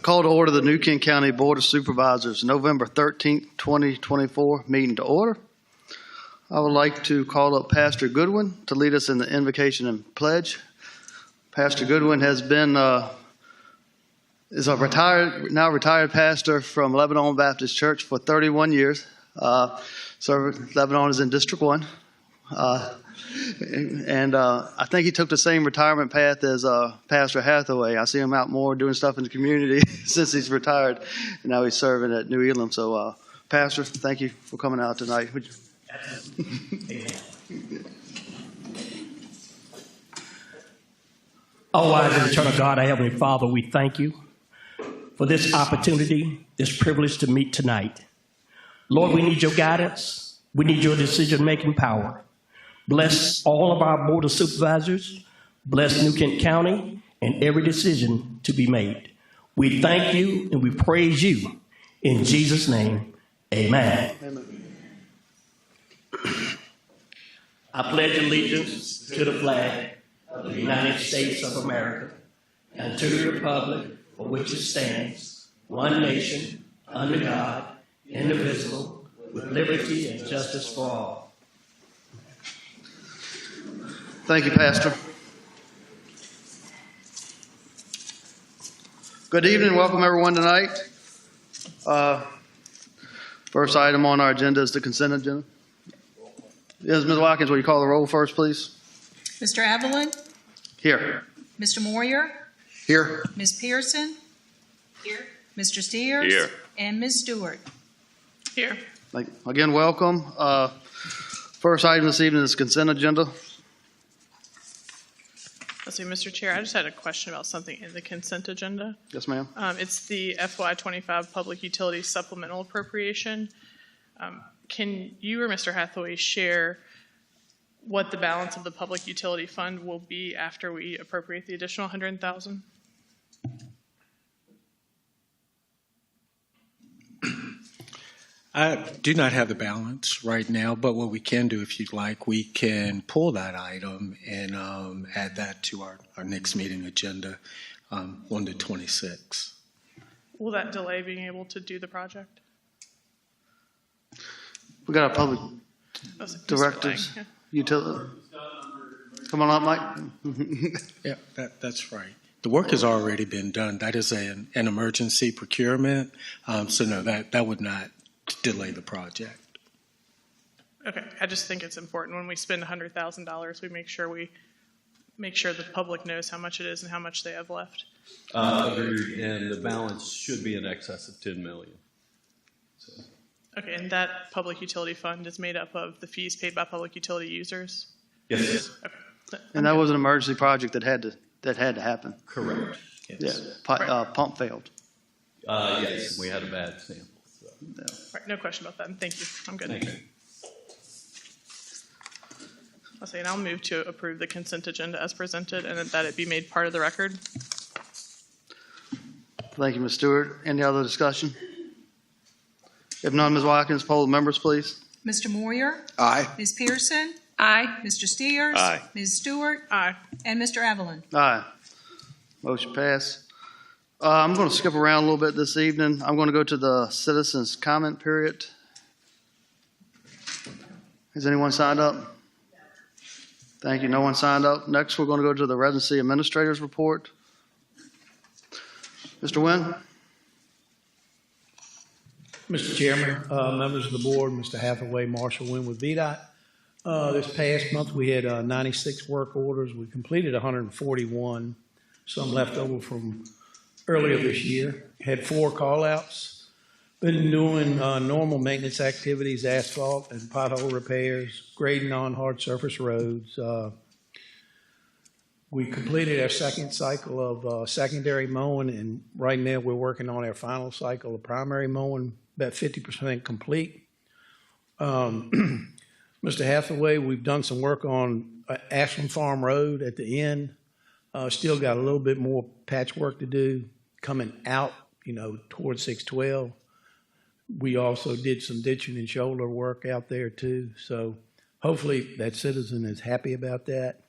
Call to order the New Kent County Board of Supervisors, November 13th, 2024, meeting to order. I would like to call up Pastor Goodwin to lead us in the invocation and pledge. Pastor Goodwin has been is a retired pastor from Lebanon Baptist Church for 31 years. Lebanon is in District 1. I think he took the same retirement path as Pastor Hathaway. I see him out more doing stuff in the community since he's retired, and now he's serving at New Elam. So, Pastor, thank you for coming out tonight. Amen. Oh, wise and eternal God, our Heavenly Father, we thank you for this opportunity, this privilege to meet tonight. Lord, we need your guidance. We need your decision-making power. Bless all of our Board of Supervisors. Bless New Kent County and every decision to be made. We thank you and we praise you. In Jesus' name, amen. I pledge allegiance to the flag of the United States of America and to the republic for which it stands, one nation, under God, indivisible, with liberty and justice for all. Thank you, Pastor. Good evening. Welcome, everyone, tonight. First item on our agenda is the consent agenda. Yes, Ms. Watkins, will you call the roll first, please? Mr. Evelyn? Here. Mr. Moyer? Here. Ms. Pearson? Here. Mr. Steers? Here. And Ms. Stewart? Here. Again, welcome. First item this evening is consent agenda. Let's see, Mr. Chair, I just had a question about something in the consent agenda. Yes, ma'am. It's the FY25 Public Utility Supplemental Appropriation. Can you or Mr. Hathaway share what the balance of the Public Utility Fund will be after we appropriate the additional $100,000? I do not have the balance right now, but what we can do, if you'd like, we can pull that item and add that to our next meeting agenda on the 26th. Will that delay being able to do the project? We got our public directors, utility. Come on up, Mike. Yeah, that's right. The work has already been done. That is an emergency procurement, so no, that would not delay the project. Okay, I just think it's important when we spend $100,000, we make sure the public knows how much it is and how much they have left. Agreed, and the balance should be in excess of $10 million. So. Okay, and that public utility fund is made up of the fees paid by public utility users? Yes. Okay. And that was an emergency project that had to happen. Correct. Yes. Yeah, pump failed. Yes, we had a bad sample. So. Yeah. All right, no question about that. Thank you. I'm good. Thank you. I'll say, and I'll move to approve the consent agenda as presented and that it be made part of the record. Thank you, Ms. Stewart. Any other discussion? If none, Ms. Watkins, poll the members, please. Mr. Moyer? Aye. Ms. Pearson? Aye. Mr. Steers? Aye. Ms. Stewart? Aye. And Mr. Evelyn? Aye. Motion passed. I'm going to skip around a little bit this evening. I'm going to go to the citizens' comment period. Has anyone signed up? Thank you. No one signed up. Next, we're going to go to the residency administrator's report. Mr. Wynn? Mr. Chairman, members of the board, Mr. Hathaway, Marshall Wynn with VDOT. This past month, we had 96 work orders. We completed 141, some left over from earlier this year. Had 4 call-outs. Been doing normal maintenance activities, asphalt and pothole repairs, grading on hard surface roads. We completed our second cycle of secondary mowing, and right now we're working on our final cycle of primary mowing, about 50% complete. Mr. Hathaway, we've done some work on Ashland Farm Road at the end. Still got a little bit more patchwork to do coming out, towards 612. We also did some ditching and shoulder work out there too. So hopefully that citizen is happy about that.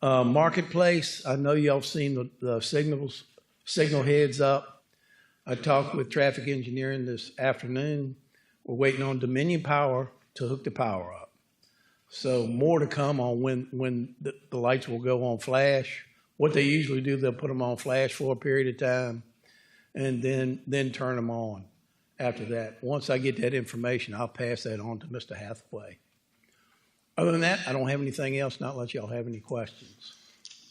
Marketplace, I know y'all have seen the signal heads up. I talked with traffic engineering this afternoon. We're waiting on Dominion Power to hook the power up. So more to come on when the lights will go on flash. What they usually do, they'll put them on flash for a period of time and then turn them on after that. Once I get that information, I'll pass that on to Mr. Hathaway. Other than that, I don't have anything else, not unless y'all have any questions.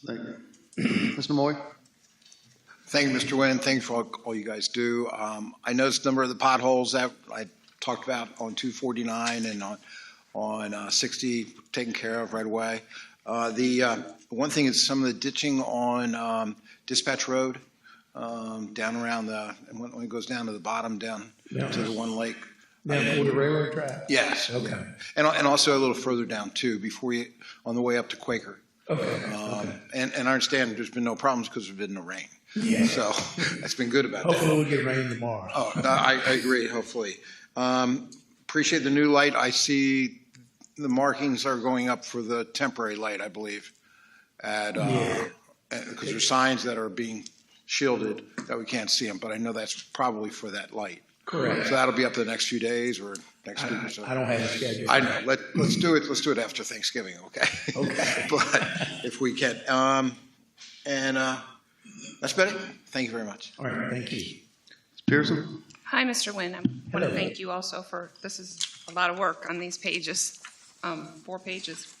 Thank you. Mr. Moy? Thank you, Mr. Wynn. Thanks for all you guys do. I noticed a number of the potholes that I talked about on 249 and on 60 taken care of right away. The one thing is some of the ditching on Dispatch Road down around when it goes down to the bottom down to the one lake. Down toward the railroad track? Yes. Okay. And also a little further down too, before you on the way up to Quaker. Okay. And I understand there's been no problems because there's been no rain. Yeah. So that's been good about Hopefully that. we'll get rain tomorrow. Oh, I agree, hopefully. Appreciate the new light. I see the markings are going up for the temporary light, I believe. Because there's signs that are being shielded that we can't see them, but I know that's probably for that light. Correct. So that'll be up the next few days or next week or so. I don't have a schedule. I know. Let's do it. Let's do it after Thanksgiving, okay? Okay. But if we can. That's about it. Thank you very much. All right, thank you. Ms. Pearson? Hi, Mr. Wynn. I want Hello. to thank you also for, this is a lot of work on these pages, 4 pages.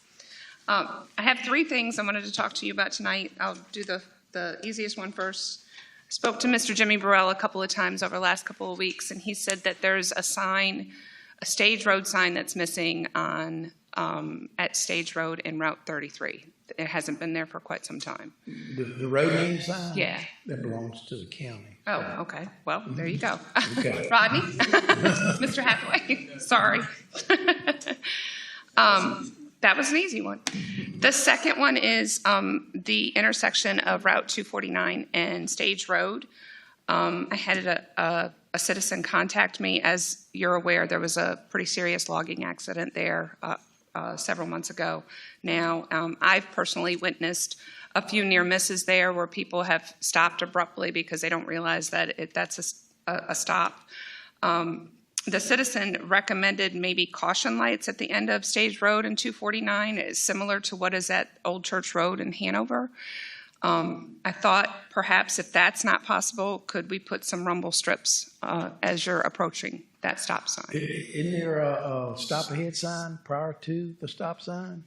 I have 3 things I wanted to talk to you about tonight. I'll do the easiest one first. I spoke to Mr. Jimmy Burrell a couple of times over the last couple of weeks, and he said that there's a sign, a Stage Road sign that's missing on at Stage Road and Route 33. It hasn't been there for quite some time. The road name sign? Yeah. That belongs to the county. Oh, okay. Well, there you go. Okay. Rodney? Mr. Hathaway? Sorry. That was an easy one. The second one is the intersection of Route 249 and Stage Road. I had a citizen contact me. As you're aware, there was a pretty serious logging accident there several months ago. Now, I've personally witnessed a few near misses there where people have stopped abruptly because they don't realize that that's a stop. The citizen recommended maybe caution lights at the end of Stage Road and 249. It's similar to what is at Old Church Road in Hanover. I thought perhaps if that's not possible, could we put some rumble strips as you're approaching that stop sign? Isn't there a stop ahead sign prior to the stop sign?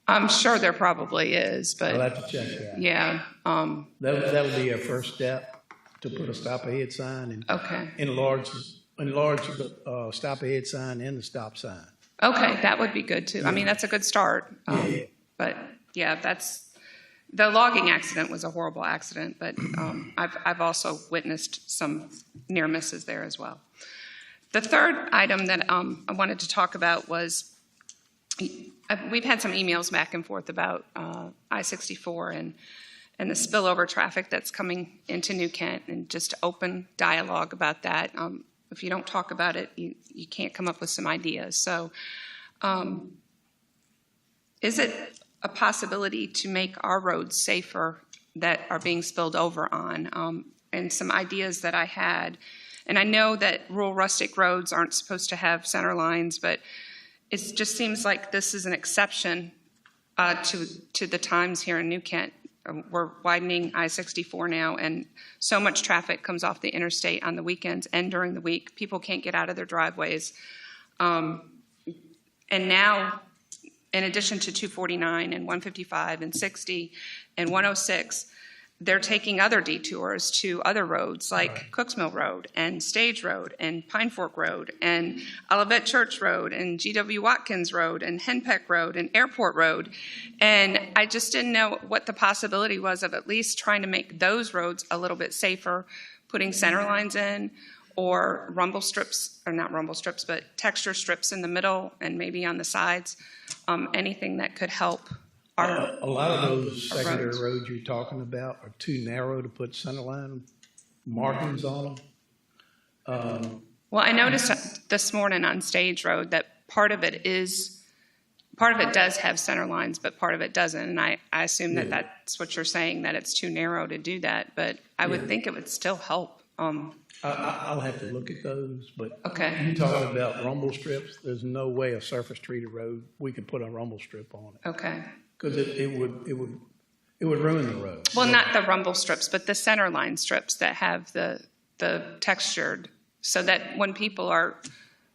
I'm sure there probably is, but I'll have to check that. yeah. That'll be our first step, to put a stop ahead sign and Okay. enlarge the stop ahead sign and the stop sign. Okay, that would be good too. I mean, that's a good start. Yeah. But yeah, the logging accident was a horrible accident, but I've also witnessed some near misses there as well. The third item that I wanted to talk about was we've had some emails back and forth about I-64 and the spillover traffic that's coming into New Kent, and just open dialogue about that. If you don't talk about it, you can't come up with some ideas. So is it a possibility to make our roads safer that are being spilled over on? And some ideas that I had, and I know that rural rustic roads aren't supposed to have center lines, but it just seems like this is an exception to the times here in New Kent. We're widening I-64 now, and so much traffic comes off the interstate on the weekends and during the week. People can't get out of their driveways. And now, in addition to 249 and 155 and 60 and 106, they're taking other detours to other roads like Cooks Mill Road and Stage Road and Pine Fork Road and Olivet Church Road and G.W. Watkins Road and Henpeck Road and Airport Road. And I just didn't know what the possibility was of at least trying to make those roads a little bit safer, putting center lines in or rumble strips, or not rumble strips, but texture strips in the middle and maybe on the sides, anything that could help. A lot of those secondary roads. roads you're talking about are too narrow to put centerline markings on them. Well, I noticed this morning on Stage Road that part of it does have center lines, but part of it doesn't. And I assume that that's what you're saying, that it's too narrow to do that. But I would think it would still help I'll have to look at those, but Okay. you talking about rumble strips, there's no way a surface treated road, we could put a rumble strip on it. Okay. Because it would ruin the road. Well, not the rumble strips, but the center line strips that have the textured, so that when people are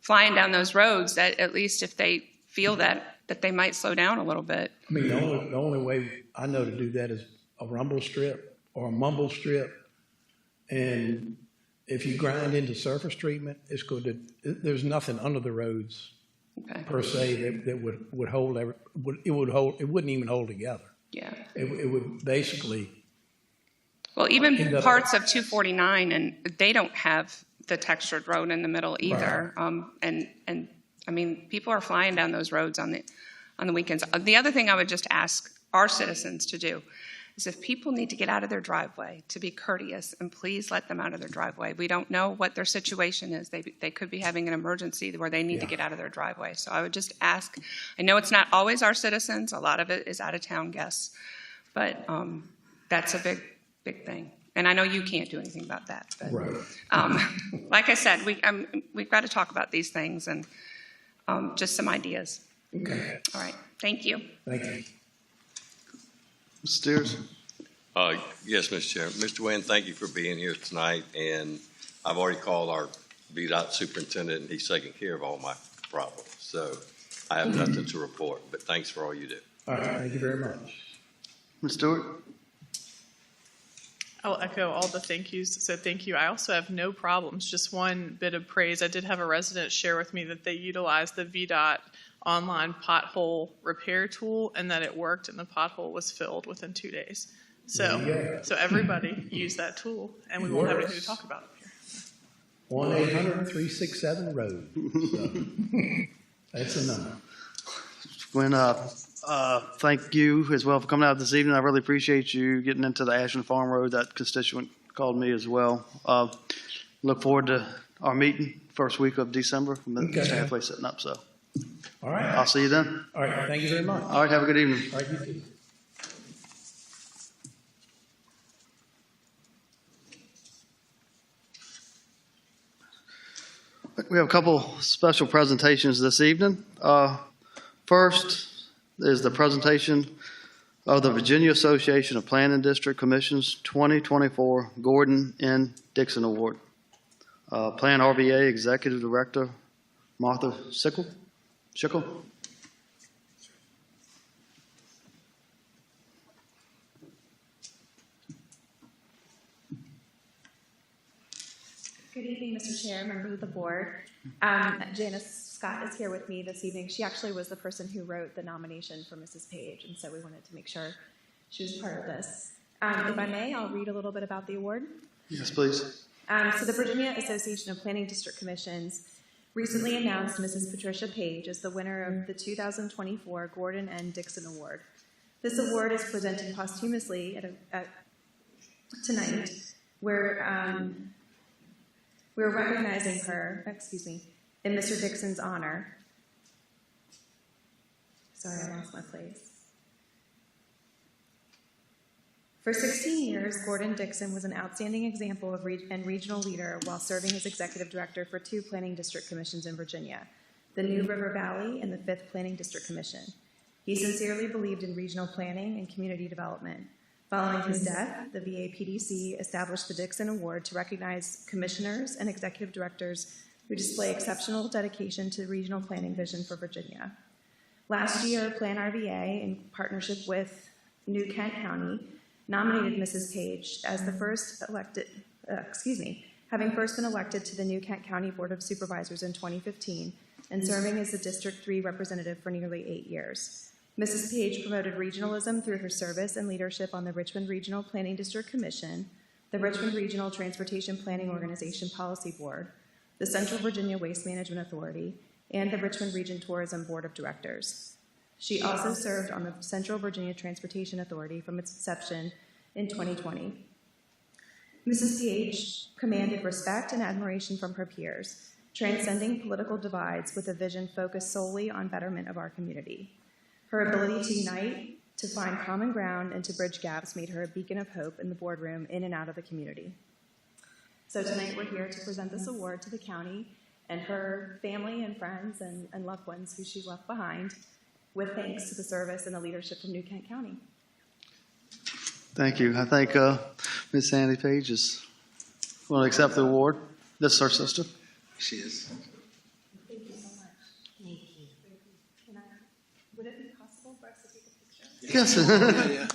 flying down those roads, that at least if they feel that they might slow down a little bit. I mean, the only way I know to do that is a rumble strip or a mumble strip. And if you grind into surface treatment, it's good to, there's nothing under the roads Okay. per se that would hold, it wouldn't even hold together. Yeah. It would basically, Well, even End up- parts of 249, and they don't have the textured road in the middle either. And I mean, people are flying down those roads on the weekends. The other thing I would just ask our citizens to do is if people need to get out of their driveway, to be courteous and please let them out of their driveway. We don't know what their situation is. They could be having an emergency where they need to get out of their driveway. So I would just ask, I know it's not always our citizens, a lot of it is out of town guests, but that's a big thing. And I know you can't do anything about that. But, right. like I said, we've got to talk about these things and just some ideas. Okay. All right. Thank you. Thank you. Mr. Steers? Yes, Mr. Chair. Mr. Wynn, thank you for being here tonight. And I've already called our VDOT superintendent, and he's taking care of all my problems. So I have nothing to report, but thanks for all you do. All right. Thank you very much. Ms. Stewart? I'll echo all the thank yous, so thank you. I also have no problems, just one bit of praise. I did have a resident share with me that they utilized the VDOT online pothole repair tool and that it worked and the pothole was filled within 2 days. So everybody use that tool and we won't have anything to talk about up here. 1-800-367-ROAD. So, that's a number. Thank you as well for coming out this evening. I really appreciate you getting into the Ashland Farm Road. That constituent called me as well. Look forward to our meeting first week of December. Mr. Hathaway setting up, so. All right. I'll see you then. All right. Thank you very much. All right, have a good evening. All right, you too. We have a couple special presentations this evening. First is the presentation of the Virginia Association of Planning District Commissions 2024 Gordon N. Dixon Award. Plan RVA Executive Director Martha Schickel. Good evening, Mr. Chair, members of the board. Janice Scott is here with me this evening. She actually was the person who wrote the nomination for Mrs. Page, and so we wanted to make sure she was part of this. If I may, I'll read a little bit about the award. Yes, please. So the Virginia Association of Planning District Commissions recently announced Mrs. Patricia Page as the winner of the 2024 Gordon N. Dixon Award. This award is presented posthumously tonight, where we're recognizing her, in Mr. Dixon's honor. Sorry, I lost my place. For 16 years, Gordon Dixon was an outstanding example of and regional leader while serving as executive director for 2 planning district commissions in Virginia, the New River Valley and the 5th Planning District Commission. He sincerely believed in regional planning and community development. Following his death, the VAPDC established the Dixon Award to recognize commissioners and executive directors who display exceptional dedication to regional planning vision for Virginia. Last year, Plan RVA, in partnership with New Kent County, nominated Mrs. Page as the first elected, having first been elected to the New Kent County Board of Supervisors in 2015 and serving as the District 3 representative for nearly 8 years. Mrs. Page promoted regionalism through her service and leadership on the Richmond Regional Planning District Commission, the Richmond Regional Transportation Planning Organization Policy Board, the Central Virginia Waste Management Authority, and the Richmond Region Tourism Board of Directors. She also served on the Central Virginia Transportation Authority from its inception in 2020. Mrs. Page commanded respect and admiration from her peers, transcending political divides with a vision focused solely on betterment of our community. Her ability to unite, to find common ground, and to bridge gaps made her a beacon of hope in the boardroom, in and out of the community. So tonight we're here to present this award to the county and her family and friends and loved ones who she left behind, with thanks to the service and the leadership of New Kent County. Thank you. I think Ms. Sandy Page is going to accept the award. This is her sister. She is. Thank you so much. Thank you. Would it be possible for us to take a picture? Yes. Yeah.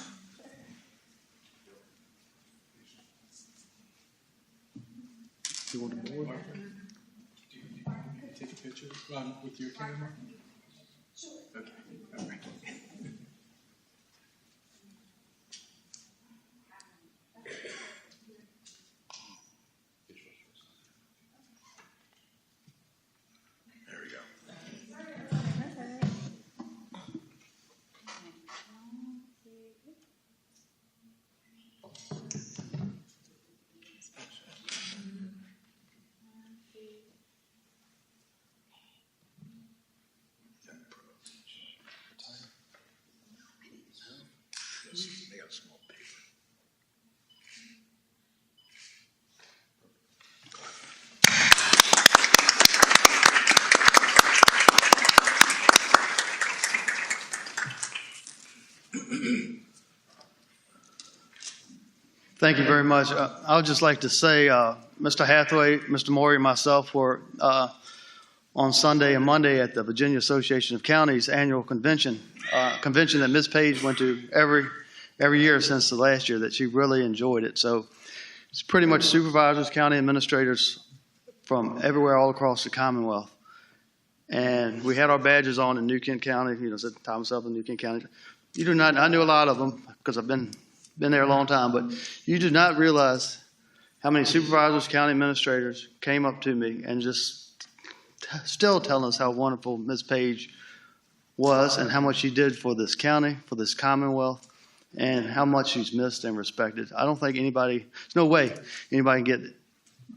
You want the board? Take a picture with your camera? Okay. All right. There we go. They got a small paper. Thank you very much. I would just like to say, Mr. Hathaway, Mr. Maury, and myself were on Sunday and Monday at the Virginia Association of Counties annual convention that Ms. Page went to every year since the last year, that she really enjoyed it. So it's pretty much supervisors, county administrators from everywhere all across the Commonwealth. And we had our badges on in New Kent County, said Thomas Sutherland, New Kent County. You do not, I knew a lot of them because I've been there a long time, but you do not realize how many supervisors, county administrators came up to me and just still telling us how wonderful Ms. Page was and how much she did for this county, for this Commonwealth, and how much she's missed and respected. I don't think there's no way anybody can get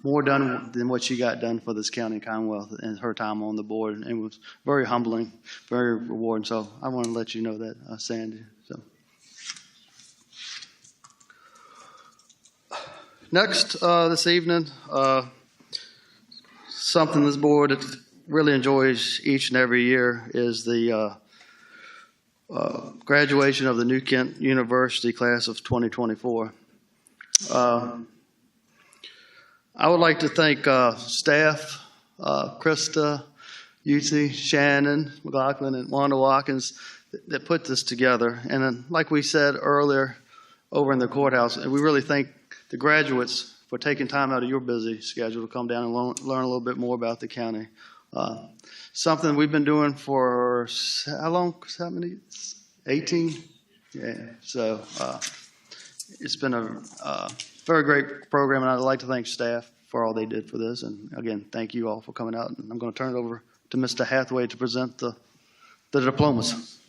more done than what she got done for this county and Commonwealth in her time on the board. And it was very humbling, very rewarding. So I want to let you know that, Sandy. So. Next, this evening, something this board really enjoys each and every year is the graduation of the New Kent University class of 2024. I would like to thank staff, Krista, Yutzi, Shannon, McLaughlin, and Wanda Watkins that put this together. And then, like we said earlier over in the courthouse, we really thank the graduates for taking time out of your busy schedule to come down and learn a little bit more about the county. Something we've been doing for how long? How many? 18? Yeah. So it's been a very great program, and I'd like to thank staff for all they did for this. And again, thank you all for coming out. And I'm going to turn it over to Mr. Hathaway to present the diplomas.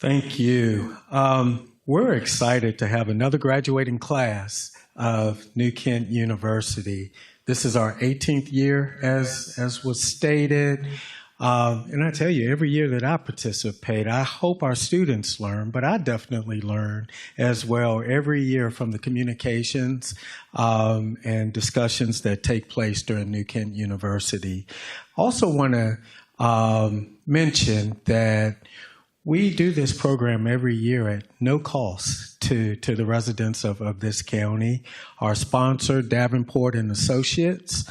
Thank you. We're excited to have another graduating class of New Kent University. This is our 18th year, as was stated. And I tell you, every year that I participate, I hope our students learn, but I definitely learn as well every year from the communications and discussions that take place during New Kent University. Also want to mention that we do this program every year at no cost to the residents of this county. Our sponsor, Davenport and Associates,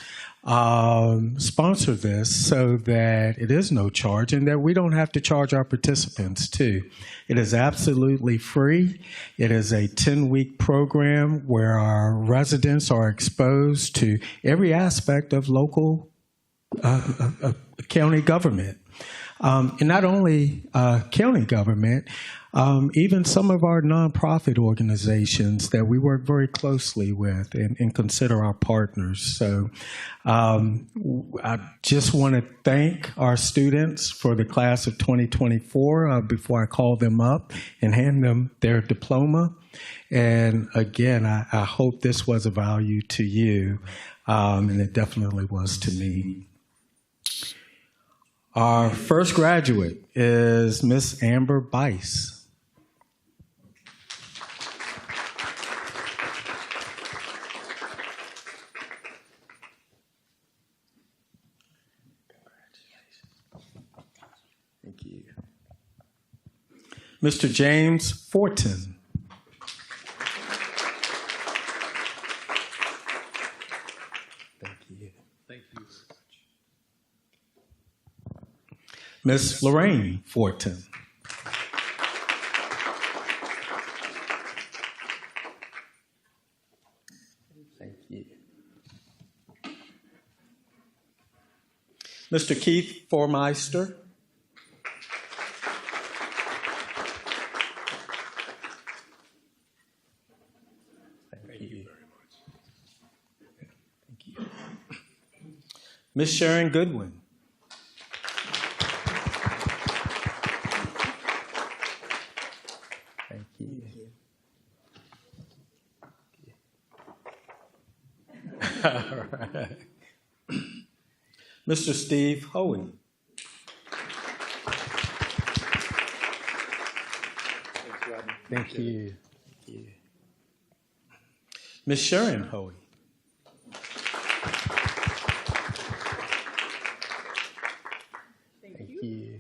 sponsor this so that it is no charge and that we don't have to charge our participants too. It is absolutely free. It is a 10-week program where our residents are exposed to every aspect of local county government. And not only county government, even some of our nonprofit organizations that we work very closely with and consider our partners. So I just want to thank our students for the class of 2024 before I call them up and hand them their diploma. And again, I hope this was of value to you, and it definitely was to me. Our first graduate is Miss Amber Bice. Thank you. Mr. James Fortin. Thank you. Thank you. Miss Lorraine Fortin. Thank you. Mr. Keith Formeister. Thank you very much. Thank you. Miss Sharon Goodwin. Thank you. All right. Mr. Steve Hoey. Thank you. Thank you. Ms. Sharon Hoey. Thank you.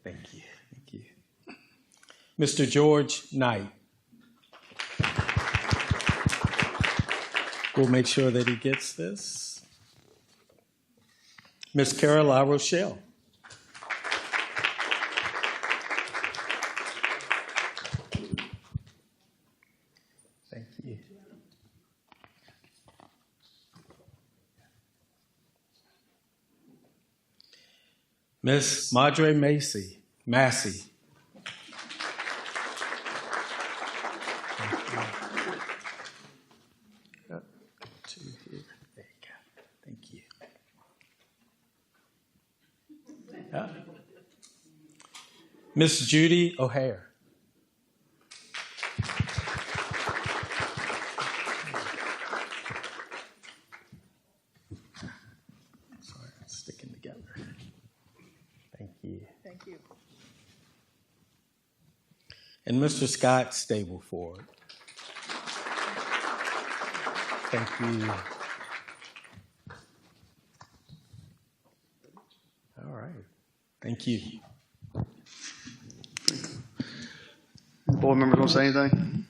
Thank you. Thank you. Mr. George Knight. We'll make sure that he gets this. Ms. Carol La Rochelle. Thank you. Miss Madre Massey. Two here. There you go. Thank you. Miss Judy O'Hare. Sorry, it's sticking together. Thank you. Thank you. And Mr. Scott Stableford. Thank you. All right. Thank you. Board members want to say anything?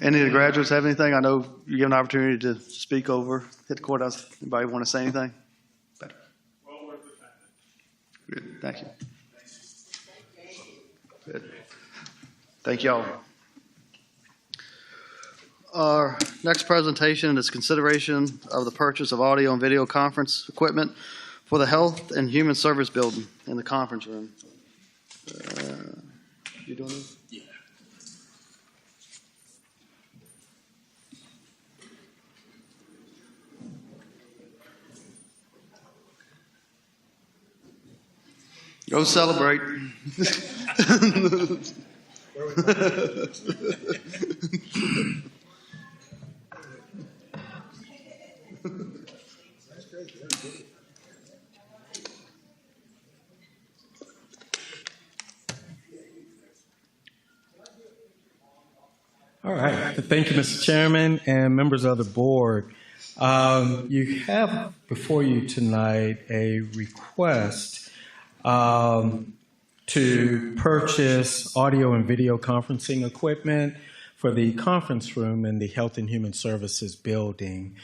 Any of the graduates have anything? I know you get an opportunity to speak over, hit the courthouse. Anybody want to say anything? Better. Well worth the time. Good. Thank you. Good. Thank y'all. Our next presentation is consideration of the purchase of audio and video conference equipment for the Health and Human Service Building in the conference room. You doing this? Yeah. Go celebrate. All right. Thank you, Mr. Chairman and members of the board. You have before you tonight a request to purchase audio and video conferencing equipment for the conference room in the Health and Human Services building.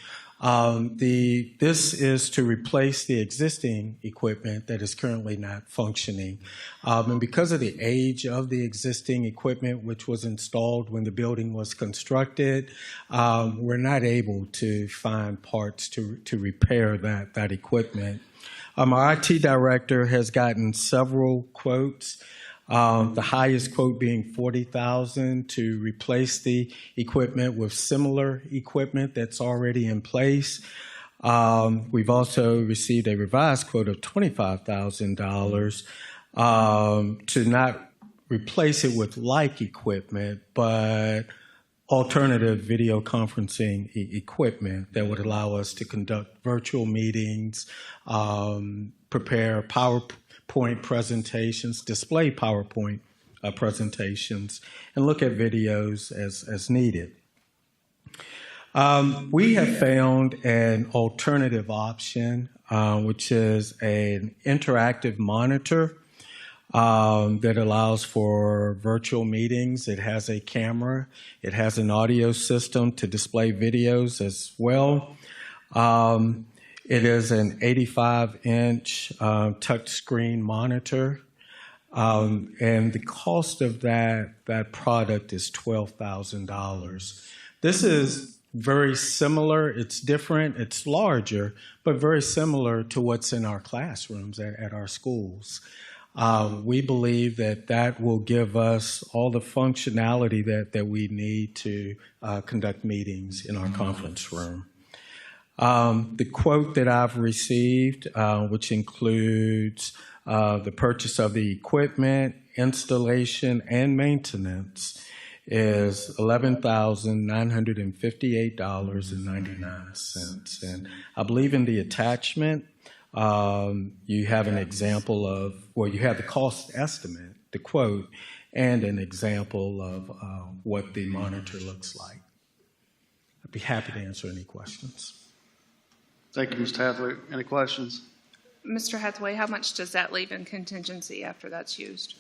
This is to replace the existing equipment that is currently not functioning. And because of the age of the existing equipment, which was installed when the building was constructed, we're not able to find parts to repair that equipment. Our IT director has gotten several quotes. The highest quote being $40,000 to replace the equipment with similar equipment that's already in place. We've also received a revised quote of $25,000 to not replace it with like equipment, but alternative video conferencing equipment that would allow us to conduct virtual meetings, prepare PowerPoint presentations, display PowerPoint presentations, and look at videos as needed. We have found an alternative option, which is an interactive monitor that allows for virtual meetings. It has a camera. It has an audio system to display videos as well. It is an 85-inch touchscreen monitor, and the cost of that product is $12,000. This is very similar. It's different. It's larger, but very similar to what's in our classrooms at our schools. We believe that will give us all the functionality that we need to conduct meetings in our conference room. The quote that I've received, which includes the purchase of the equipment, installation, and maintenance, is $11,958.99. And I believe in the attachment, you have an example of, well, you have the cost estimate, the quote, and an example of what the monitor looks like. I'd be happy to answer any questions. Thank you, Mr. Hathaway. Any questions? Mr. Hathaway, how much does that leave in contingency after that's used?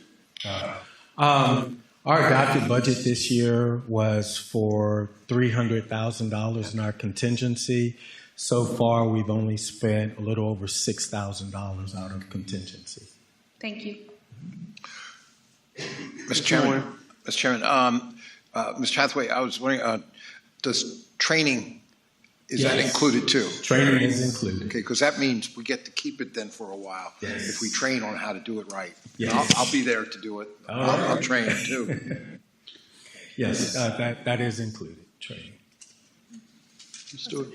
Our adopted budget this year was for $300,000 in our contingency. So far, we've only spent a little over $6,000 out of contingency. Thank you. Mr. Chairman, Mr. Hathaway, I was wondering, does training, is that included too? Training is included. Okay, because that means we get to keep it then for a while. Yes. If we train on how to do it right. Yes. I'll be there to do it. I'll train too. Yes, that is included, training. Stewart.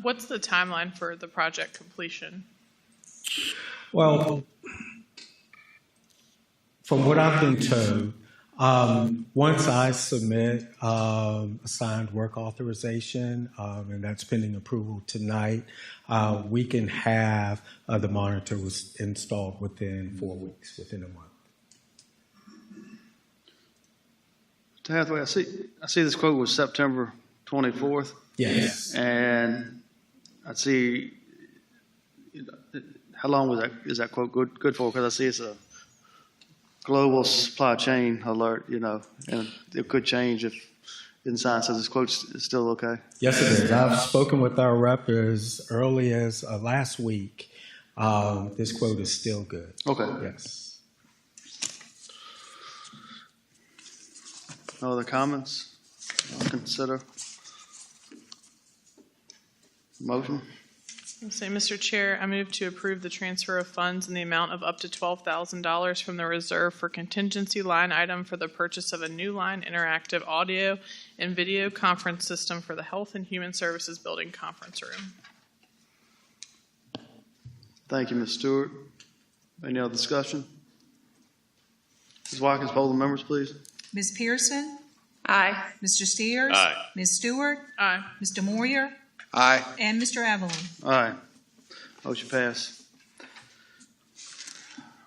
What's the timeline for the project completion? Well, from what I've been told, once I submit a signed work authorization, and that's pending approval tonight, we can have the monitor was installed within 4 weeks, within a month. Mr. Hathaway, I see this quote was September 24th. Yes. And I see, how long is that quote good for? Because I see it's a global supply chain alert, and it could change if Inside says this quote is still okay. Yes, it is. I've spoken with our rep as early as last week. This quote is still good. Okay. Yes. No other comments? I'll consider. Motion? Say, Mr. Chair, I move to approve the transfer of funds in the amount of up to $12,000 from the reserve for contingency line item for the purchase of a new line interactive audio and video conference system for the Health and Human Services Building Conference Room. Thank you, Ms. Stewart. Any other discussion? Ms. Watkins, poll the members, please. Ms. Pearson? Aye. Mr. Steers? Aye. Ms. Stewart? Aye. Mr. Moyer? Aye. And Mr. Evelyn? Aye. Motion passed.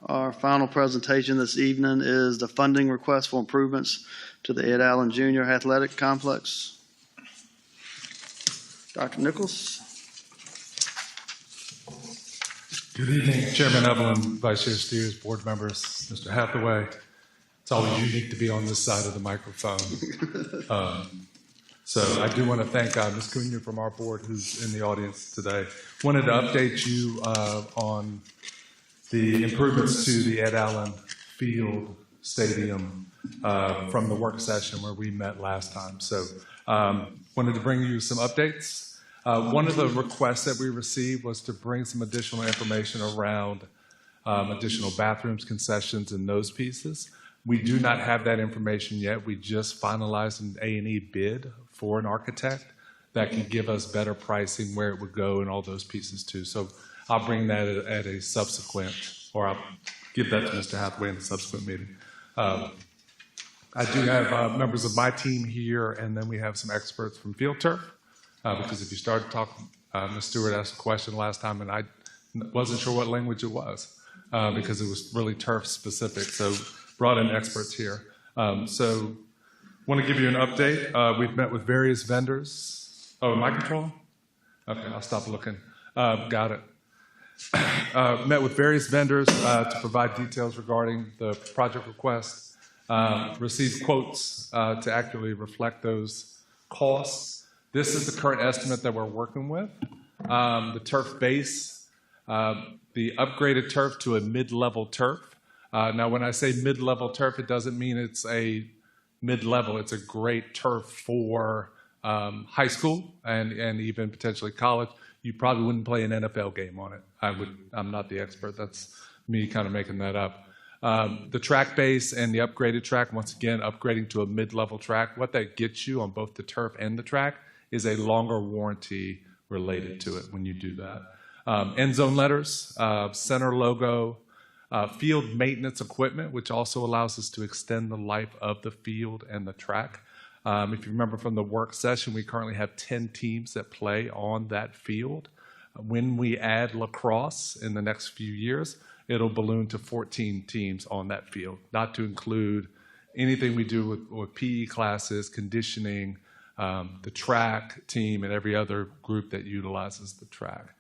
Our final presentation this evening is the funding request for improvements to the Ed Allen Jr. Athletic Complex. Dr. Nichols? Good evening, Chairman Evelyn, Vice Chair Steers, board members, Mr. Hathaway. It's always unique to be on this side of the microphone. So I do want to thank Ms. Cunha from our board who's in the audience today. Wanted to update you on the improvements to the Ed Allen Field Stadium from the work session where we met last time. So wanted to bring you some updates. One of the requests that we received was to bring some additional information around additional bathrooms, concessions, and those pieces. We do not have that information yet. We just finalized an A&E bid for an architect that can give us better pricing, where it would go, and all those pieces too. So I'll bring that at a subsequent, or I'll give that to Mr. Hathaway in a subsequent meeting. I do have members of my team here, and then we have some experts from Field Turf, because if you started talking, Ms. Stewart asked a question last time, and I wasn't sure what language it was, because it was really turf specific. So brought in experts here. So want to give you an update. We've met with various vendors. Oh, am I controlling? Okay, I'll stop looking. Got it. Met with various vendors to provide details regarding the project request. Received quotes to accurately reflect those costs. This is the current estimate that we're working with. The turf base, the upgraded turf to a mid-level turf. Now, when I say mid-level turf, it doesn't mean it's a mid-level. It's a great turf for high school and even potentially college. You probably wouldn't play an NFL game on it. I'm not the expert. That's me kind of making that up. The track base and the upgraded track, once again, upgrading to a mid-level track. What that gets you on both the turf and the track is a longer warranty related to it when you do that. End zone letters, center logo, field maintenance equipment, which also allows us to extend the life of the field and the track. If you remember from the work session, we currently have 10 teams that play on that field. When we add lacrosse in the next few years, it'll balloon to 14 teams on that field, not to include anything we do with PE classes, conditioning, the track team, and every other group that utilizes the track.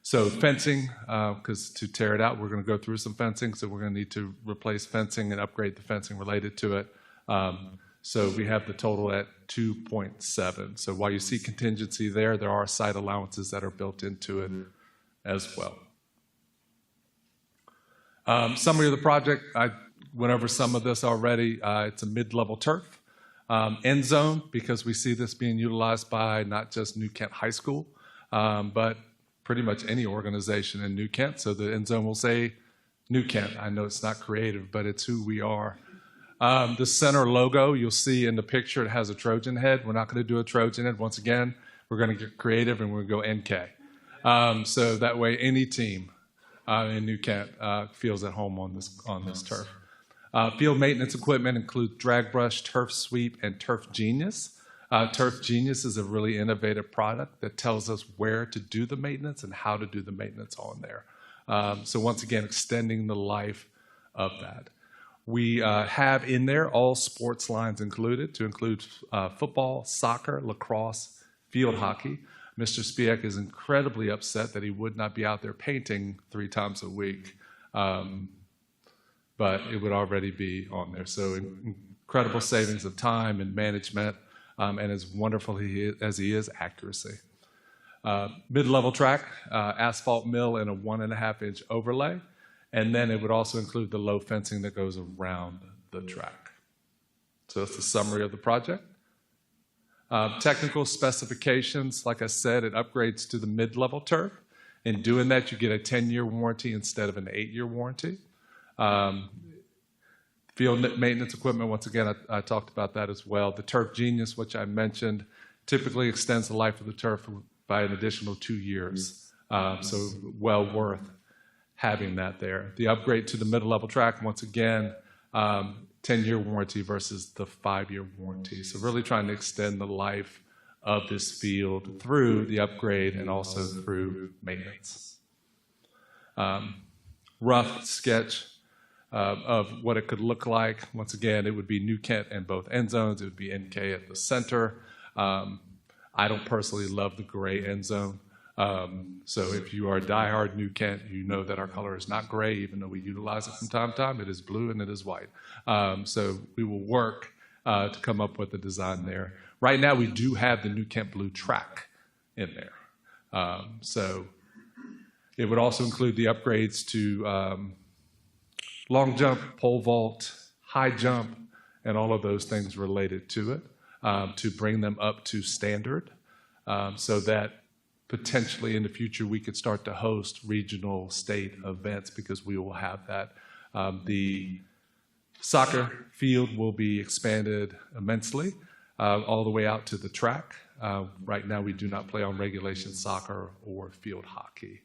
So fencing, because to tear it out, we're going to go through some fencing, so we're going to need to replace fencing and upgrade the fencing related to it. So we have the total at 2.7. So while you see contingency there, there are site allowances that are built into it as well. Summary of the project, I went over some of this already. It's a mid-level turf. End zone, because we see this being utilized by not just New Kent High School, but pretty much any organization in New Kent. So the end zone will say New Kent. I know it's not creative, but it's who we are. The center logo, you'll see in the picture, it has a Trojan head. We're not going to do a Trojan head. Once again, we're going to get creative and we're going to go NK. So that way any team in New Kent feels at home on this turf. Field maintenance equipment includes drag brush, turf sweep, and Turf Genius. Turf Genius is a really innovative product that tells us where to do the maintenance and how to do the maintenance on there. So once again, extending the life of that. We have in there all sports lines included, to include football, soccer, lacrosse, field hockey. Mr. Spiek is incredibly upset that he would not be out there painting 3 times a week, but it would already be on there. So incredible savings of time and management, and as wonderful as he is, accuracy. Mid-level track, asphalt mill and a 1.5-inch overlay. And then it would also include the low fencing that goes around the track. So that's the summary of the project. Technical specifications, like I said, it upgrades to the mid-level turf. In doing that, you get a 10-year warranty instead of an 8-year warranty. Field maintenance equipment, once again, I talked about that as well. The Turf Genius, which I mentioned, typically extends the life of the turf by an additional 2 years. So well worth having that there. The upgrade to the middle-level track, once again, 10-year warranty versus the 5-year warranty. So really trying to extend the life of this field through the upgrade and also through maintenance. Rough sketch of what it could look like. Once again, it would be New Kent in both end zones. It would be NK at the center. I don't personally love the gray end zone. So if you are a diehard New Kent, you know that our color is not gray, even though we utilize it from time to time. It is blue and it is white. So we will work to come up with a design there. Right now, we do have the new Kent Blue track in there. So it would also include the upgrades to long jump, pole vault, high jump, and all of those things related to it to bring them up to standard so that potentially in the future we could start to host regional state events because we will have that. The soccer field will be expanded immensely all the way out to the track. Right now we do not play on regulation soccer or field hockey.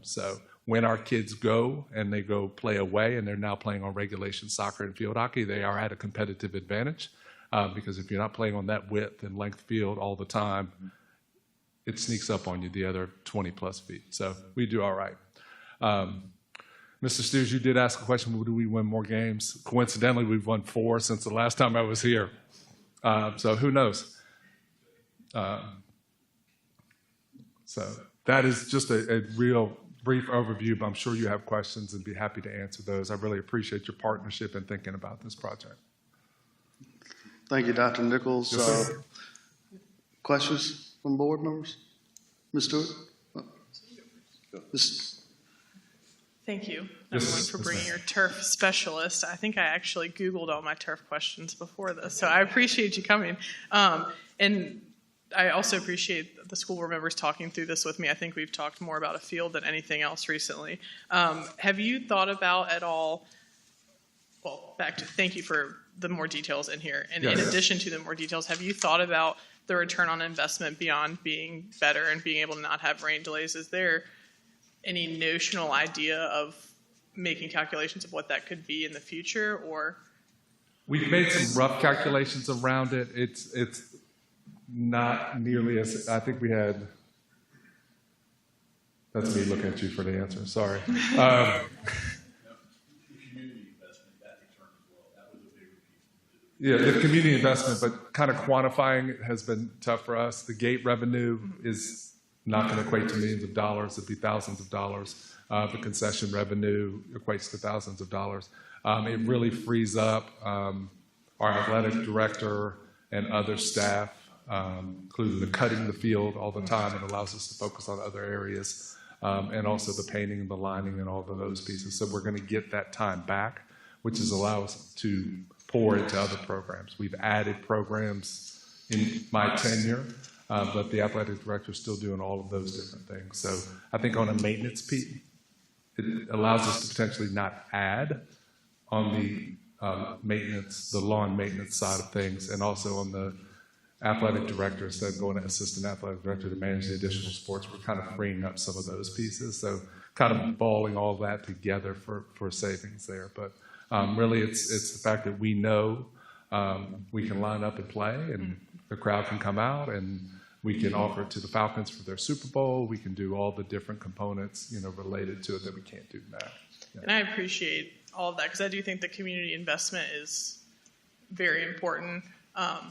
So when our kids go and they go play away and they're now playing on regulation soccer and field hockey, they are at a competitive advantage because if you're not playing on that width and length field all the time, it sneaks up on you the other 20 plus feet. So we do all right. Mr. Steers, you did ask a question, do we win more games? Coincidentally, we've won 4 since the last time I was here. So who knows? So that is just a real brief overview, but I'm sure you have questions and be happy to answer those. I really appreciate your partnership in thinking about this project. Thank you, Dr. Nichols. Yes, Questions from board members? Ms. Stewart? Thank you, Yes, everyone, for yes, bringing ma'am. your turf specialist. I think I actually Googled all my turf questions before this, so I appreciate you coming. And I also appreciate the school board members talking through this with me. I think we've talked more about a field than anything else recently. Have you thought about at all, well, thank you for the more details in here. And in Yes. addition to the more details, have you thought about the return on investment beyond being better and being able to not have rain delays? Is there any notional idea of making calculations of what that could be in the future, or? We've made some rough calculations around it. It's not nearly as, I think we had, that's me looking at you for the answer, sorry. Yeah, the community investment, but kind of quantifying it has been tough for us. The gate revenue is not going to equate to millions of dollars. It'd be thousands of dollars. The concession revenue equates to thousands of dollars. It really frees up our athletic director and other staff, including the cutting the field all the time. It allows us to focus on other areas, and also the painting and the lining and all of those pieces. So we're going to get that time back, which is allow us to pour into other programs. We've added programs in my tenure, but the athletic director is still doing all of those different things. So I think on a maintenance piece, it allows us to potentially not add on the maintenance, the lawn maintenance side of things, and also on the athletic director, instead of going to assistant athletic director to manage the additional sports, we're kind of freeing up some of those pieces. So kind of balling all that together for savings there. But really, it's the fact that we know we can line up and play, and the crowd can come out, and we can offer it to the Falcons for their Super Bowl. We can do all the different components, related to it that we can't do now. Yeah. And I appreciate all of that because I do think the community investment is very important. I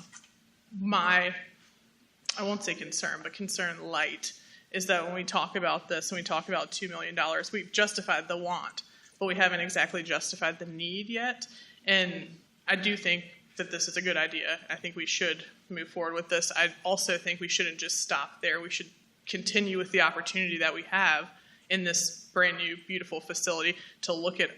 won't say concern, but concern light is that when we talk about this and we talk about $2 million, we've justified the want, but we haven't exactly justified the need yet. And I do think that this is a good idea. I think we should move forward with this. I also think we shouldn't just stop there. We should continue with the opportunity that we have in this brand new, beautiful facility to look at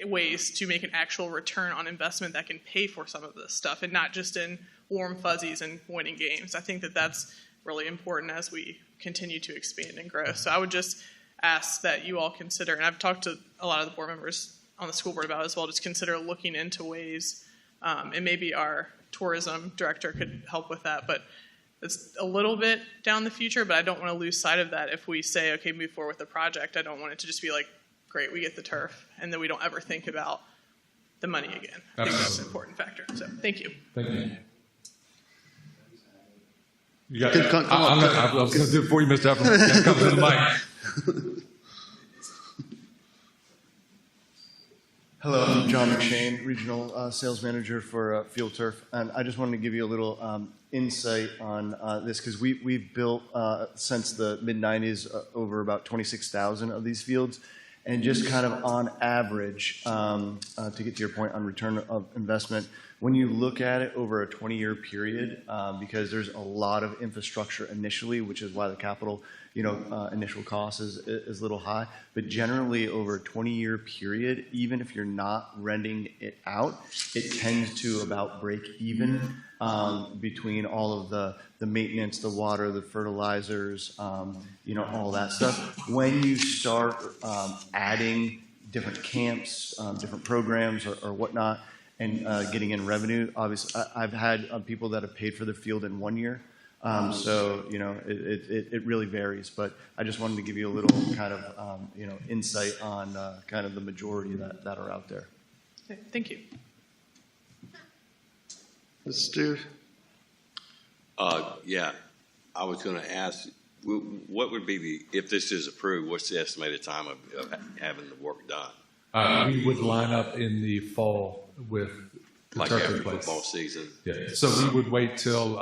ways to make an actual return on investment that can pay for some of this stuff and not just in warm fuzzies and winning games. I think that that's really important as we continue to expand and grow. So I would just ask that you all consider, and I've talked to a lot of the board members on the school board about it as well, just consider looking into ways, and maybe our tourism director could help with that, but it's a little bit down the future, but I don't want to lose sight of that. If we say, okay, move forward with the project, I don't want it to just be like, great, we get the turf, and then we don't ever think about the money again. I think that's an important factor. So thank you. Thank you. Come I was going to do it for you, Mr. Efron. Come to the mic. Hello, I'm John McShane, Regional Sales Manager for Field Turf, and I just wanted to give you a little insight on this because we've built since the mid-90s over about 26,000 of these fields, and just kind of on average, to get to your point on return of investment, when you look at it over a 20-year period, because there's a lot of infrastructure initially, which is why the capital, initial cost is a little high. But generally, over a 20-year period, even if you're not renting it out, it tends to about break even between all of the maintenance, the water, the fertilizers, all that stuff. When you start adding different camps, different programs or whatnot, and getting in revenue, obviously, I've had people that have paid for the field in 1 year. So, it really varies, but I just wanted to give you a little kind of, insight on kind of the majority that are out there. Okay, thank you. Mr. Steers? Yeah, I was going to ask, what would be if this is approved, what's the estimated time of having the work done? We would line up in the fall with the Like turf every in place. football season? Yeah. So we would wait till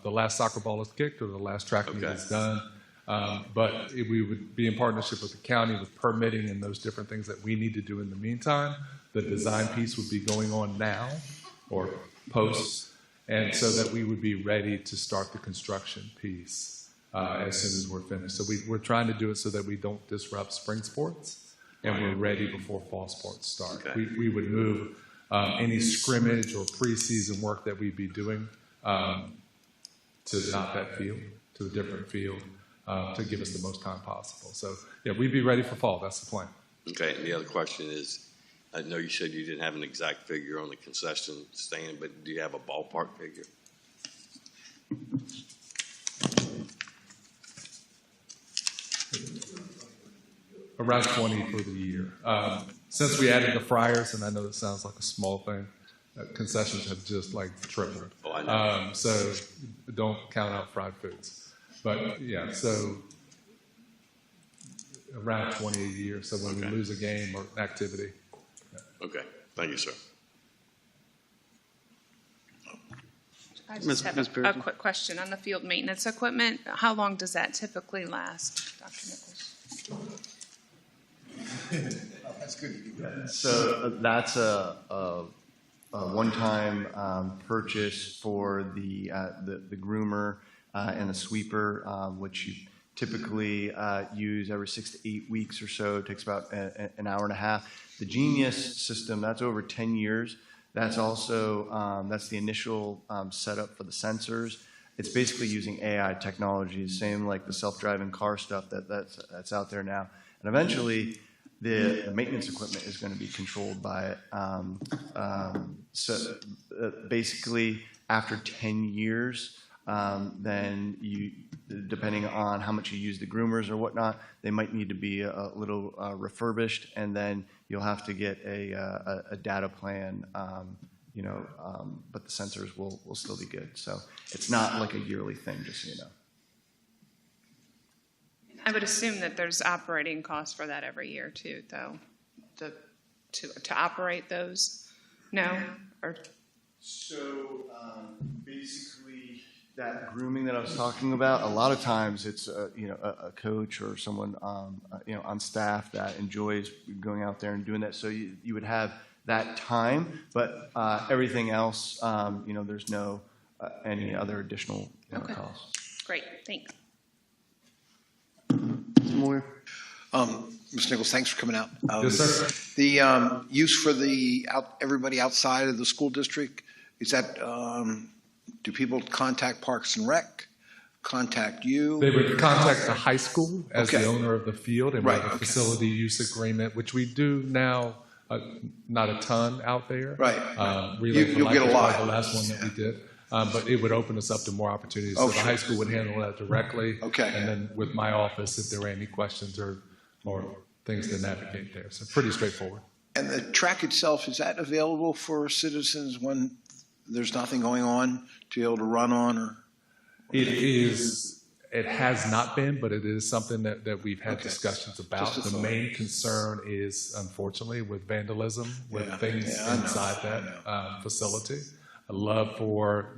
the last soccer ball is kicked or the last track meet is done. But we would be in partnership with the county with permitting and those different things that we need to do in the meantime. The design piece would be going on now or post, and so that we would be ready to start the construction piece as soon as we're finished. So we're trying to do it so that we don't disrupt spring sports, and we're ready before fall sports start. Okay. We would move any scrimmage or preseason work that we'd be doing to not that field, to a different field, to give us the most time possible. So, yeah, we'd be ready for fall. That's the plan. Okay, and the other question is, I know you said you didn't have an exact figure on the concession stand, but do you have a ballpark figure? Around 20 for the year. Since we added the fryers, and I know it sounds like a small thing, concessions have just like tripled. Oh, I know. So don't count out fried foods. But yeah, so around 20 a year. So when we lose a game or activity. Okay, thank you, sir. I Ms. just have Ms. a Pearson? quick question on the field maintenance equipment. How long does that typically last, Dr. Nichols? That's good. So that's a one-time purchase for the groomer and the sweeper, which you typically use every 6 to 8 weeks or so. It takes about an hour and a half. The Genius system, that's over 10 years. That's also, that's the initial setup for the sensors. It's basically using AI technology, same like the self-driving car stuff that's out there now. And eventually, the maintenance equipment is going to be controlled by it. So basically, after 10 years, then you, depending on how much you use the groomers or whatnot, they might need to be a little refurbished, and then you'll have to get a data plan, but the sensors will still be good. So it's not like a yearly thing, just so you know. I would assume that there's operating costs for that every year too, though, to operate those. No? Or So basically, that grooming that I was talking about, a lot of times it's a coach or someone on staff that enjoys going out there and doing that. So you would have that time, but everything else, there's no any other additional costs. great, thanks. Moore? Mr. Nichols, thanks for coming out. Yes, sir. The use for everybody outside of the school district, is that, do people contact Parks and Rec, contact you? They would contact the high school as Okay. the owner of the field, and we have a facility use agreement, which we do now, not a ton out there. Right. Relay for You'll Life get a was lot. probably the last one that we did. But it would open us up to more opportunities. So the high school would handle that directly. Okay. And then with my office, if there were any questions or things to navigate there. So pretty straightforward. And the track itself, is that available for citizens when there's nothing going on to be able to run on? Or It is. It has not been, but it is something that we've had Okay. discussions about. Just a The thought. main concern is, unfortunately, with vandalism, with Yeah. things Yeah, I know. inside that facility. I love for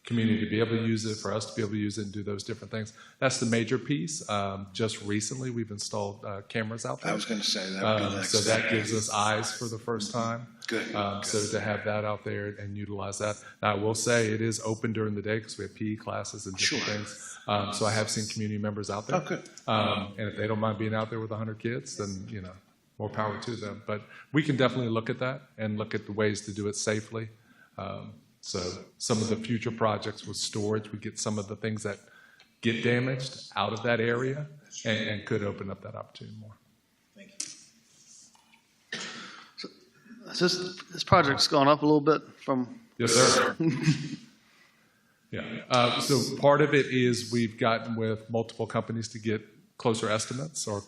community to be able to use it, for us to be able to use it and do those different things. That's the major piece. Just recently, we've installed cameras out there. I was going to say that would be next. So that gives us eyes for the first time. Good. So to have that out there and utilize that. Now, I will say it is open during the day because we have PE classes and different things. So I have seen community members out there. Oh, good. And if they don't mind being out there with 100 kids, then, more power to them. But we can definitely look at that and look at the ways to do it safely. So some of the future projects with storage, we get some of the things that get damaged out of that area and could open up that opportunity more. Thank you. So this project's gone up a little bit from. Yes, sir. Yeah. So part of it is we've gotten with multiple companies to get closer estimates or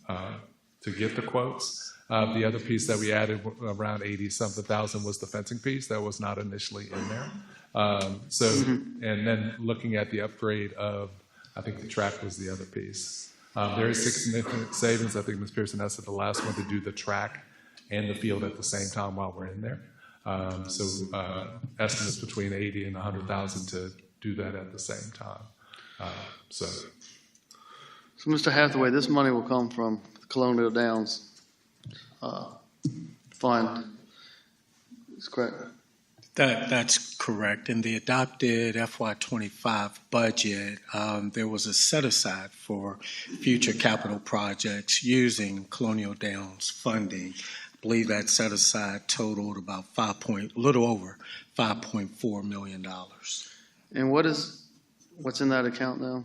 to get the quotes. The other piece that we added around 80-something thousand was the fencing piece that was not initially in there. And then looking at the upgrade of, I think the track was the other piece. There is significant savings. I think Ms. Pearson asked at the last one to do the track and the field at the same time while we're in there. Estimates between 80 and 100,000 to do that at the same time. So Mr. Hathaway, this money will come from Colonial Downs fund. Is correct? That's correct. In the adopted FY25 budget, there was a set aside for future capital projects using Colonial Downs funding. I believe that set aside totaled about a little over $5.4 million. And what's in that account now?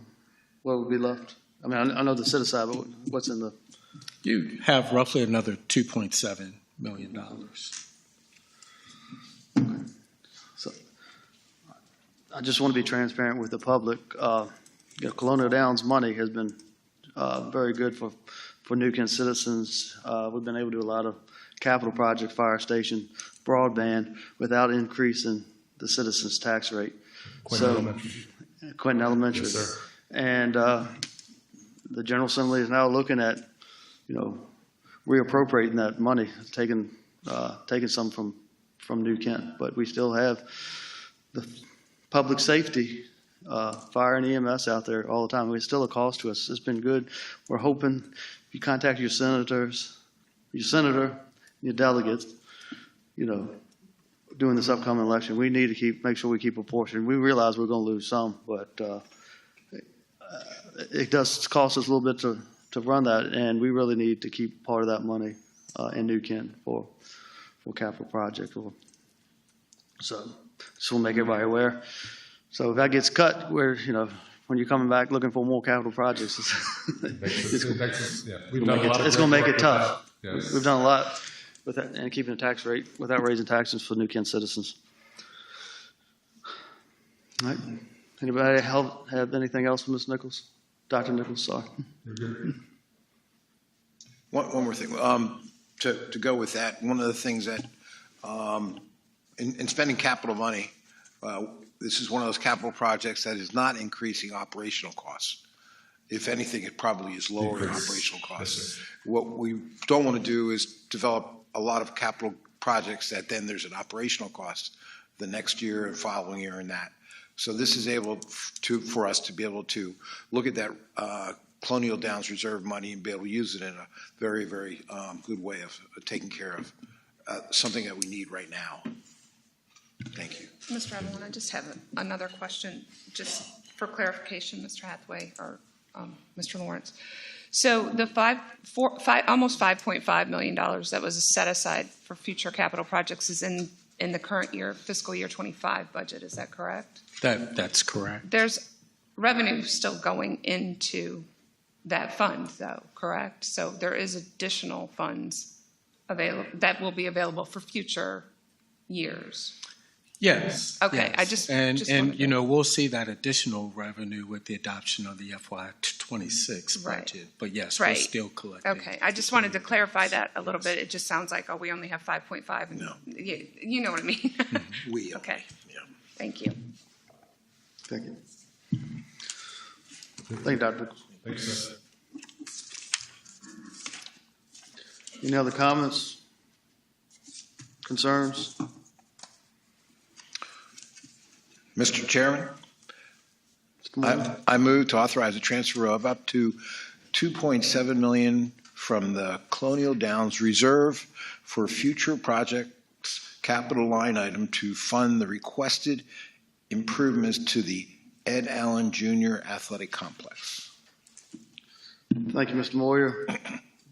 What would be left? I mean, I know the set aside, but what's in the? You have roughly another $2.7 million. So I just want to be transparent with the public. Colonial Downs money has been very good for New Kent citizens. We've been able to do a lot of capital project, fire station, broadband, without increasing the citizens' tax rate. Quentin Elementary. Yes, sir. And the General Assembly is now looking at, reappropriating that money, taking some from New Kent, but we still have the public safety, fire and EMS out there all the time. It's still a cost to us. It's been good. We're hoping if you contact your senator, your delegates, doing this upcoming election, we need to make sure we keep a portion. We realize we're going to lose some, but it does cost us a little bit to run that, and we really need to keep part of that money in New Kent for capital project. So just want to make everybody aware. So if that gets cut, when you're coming back looking for more capital projects, it's going to make it tough. Yes. We've done a lot with that and keeping the tax rate without raising taxes for New Kent citizens. All right. Anybody have anything else for Ms. Nichols? Dr. Nichols, sorry. One more thing. To go with that, one of the things that in spending capital money, this is one of those capital projects that is not increasing operational costs. If anything, it probably is lowering operational costs. Yes, What we don't want to do is develop a lot of capital projects that then there's an operational cost the next year and following year and that. So this is able for us to be able to look at that Colonial Downs reserve money and be able to use it in a very, very good way of taking care of something that we need right now. Thank you. Mr. Evelyn, I just have another question, just for clarification, Mr. Hathaway or Mr. Lawrence. So the almost $5.5 million that was set aside for future capital projects is in the current year, fiscal year 25 budget. Is that correct? That's correct. There's revenue still going into that fund, though, correct? So there is additional funds available that will be available for future years. Yes. Okay, yes. We'll see that additional revenue with the adoption of the FY26 budget. But yes, we're still collecting. Okay, I just wanted to clarify that a little bit. It just sounds like, we only have 5.5. And No. You know what I mean? We Okay. Yeah. Thank you. Thank you. Thank you, Dr. Nichols. Thanks, sir. Any other comments, concerns? Mr. Chairman, Mr. Moore. I move to authorize a transfer of up to $2.7 million from the Colonial Downs Reserve for future projects capital line item to fund the requested improvements to the Ed Allen Jr. Athletic Complex. Thank you, Mr. Moyer.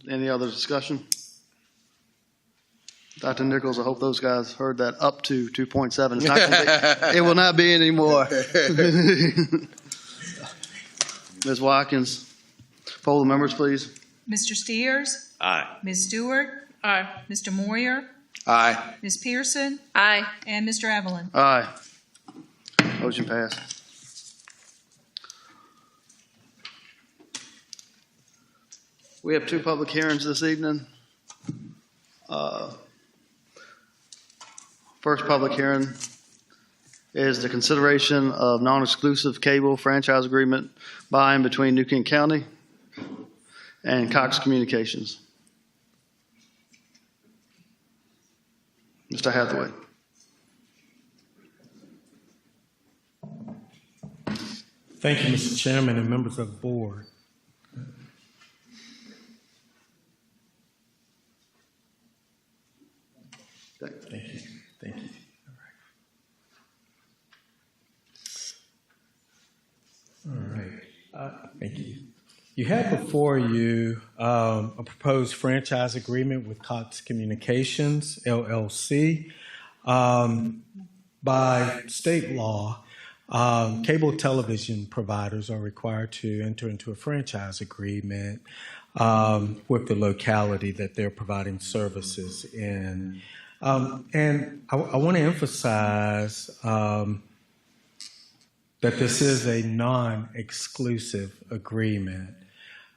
Any other discussion? Dr. Nichols, I hope those guys heard that up to 2.7. It's not gonna be, it will not be anymore. Ms. Watkins, poll the members, please. Mr. Steers? Aye. Ms. Stewart? Aye. Mr. Moyer? Aye. Ms. Pearson? Aye. And Mr. Evelyn? Aye. Motion passed. We have 2 public hearings this evening. First public hearing is the consideration of non-exclusive cable franchise agreement by and between New King County and Cox Communications. Mr. Hathaway. Thank you, Mr. Chairman and members of the board. Thank you. Thank you. All right. Thank you. You have before you a proposed franchise agreement with Cox Communications, LLC. By state law, cable television providers are required to enter into a franchise agreement with the locality that they're providing services in. And I want to emphasize that this is a non-exclusive agreement.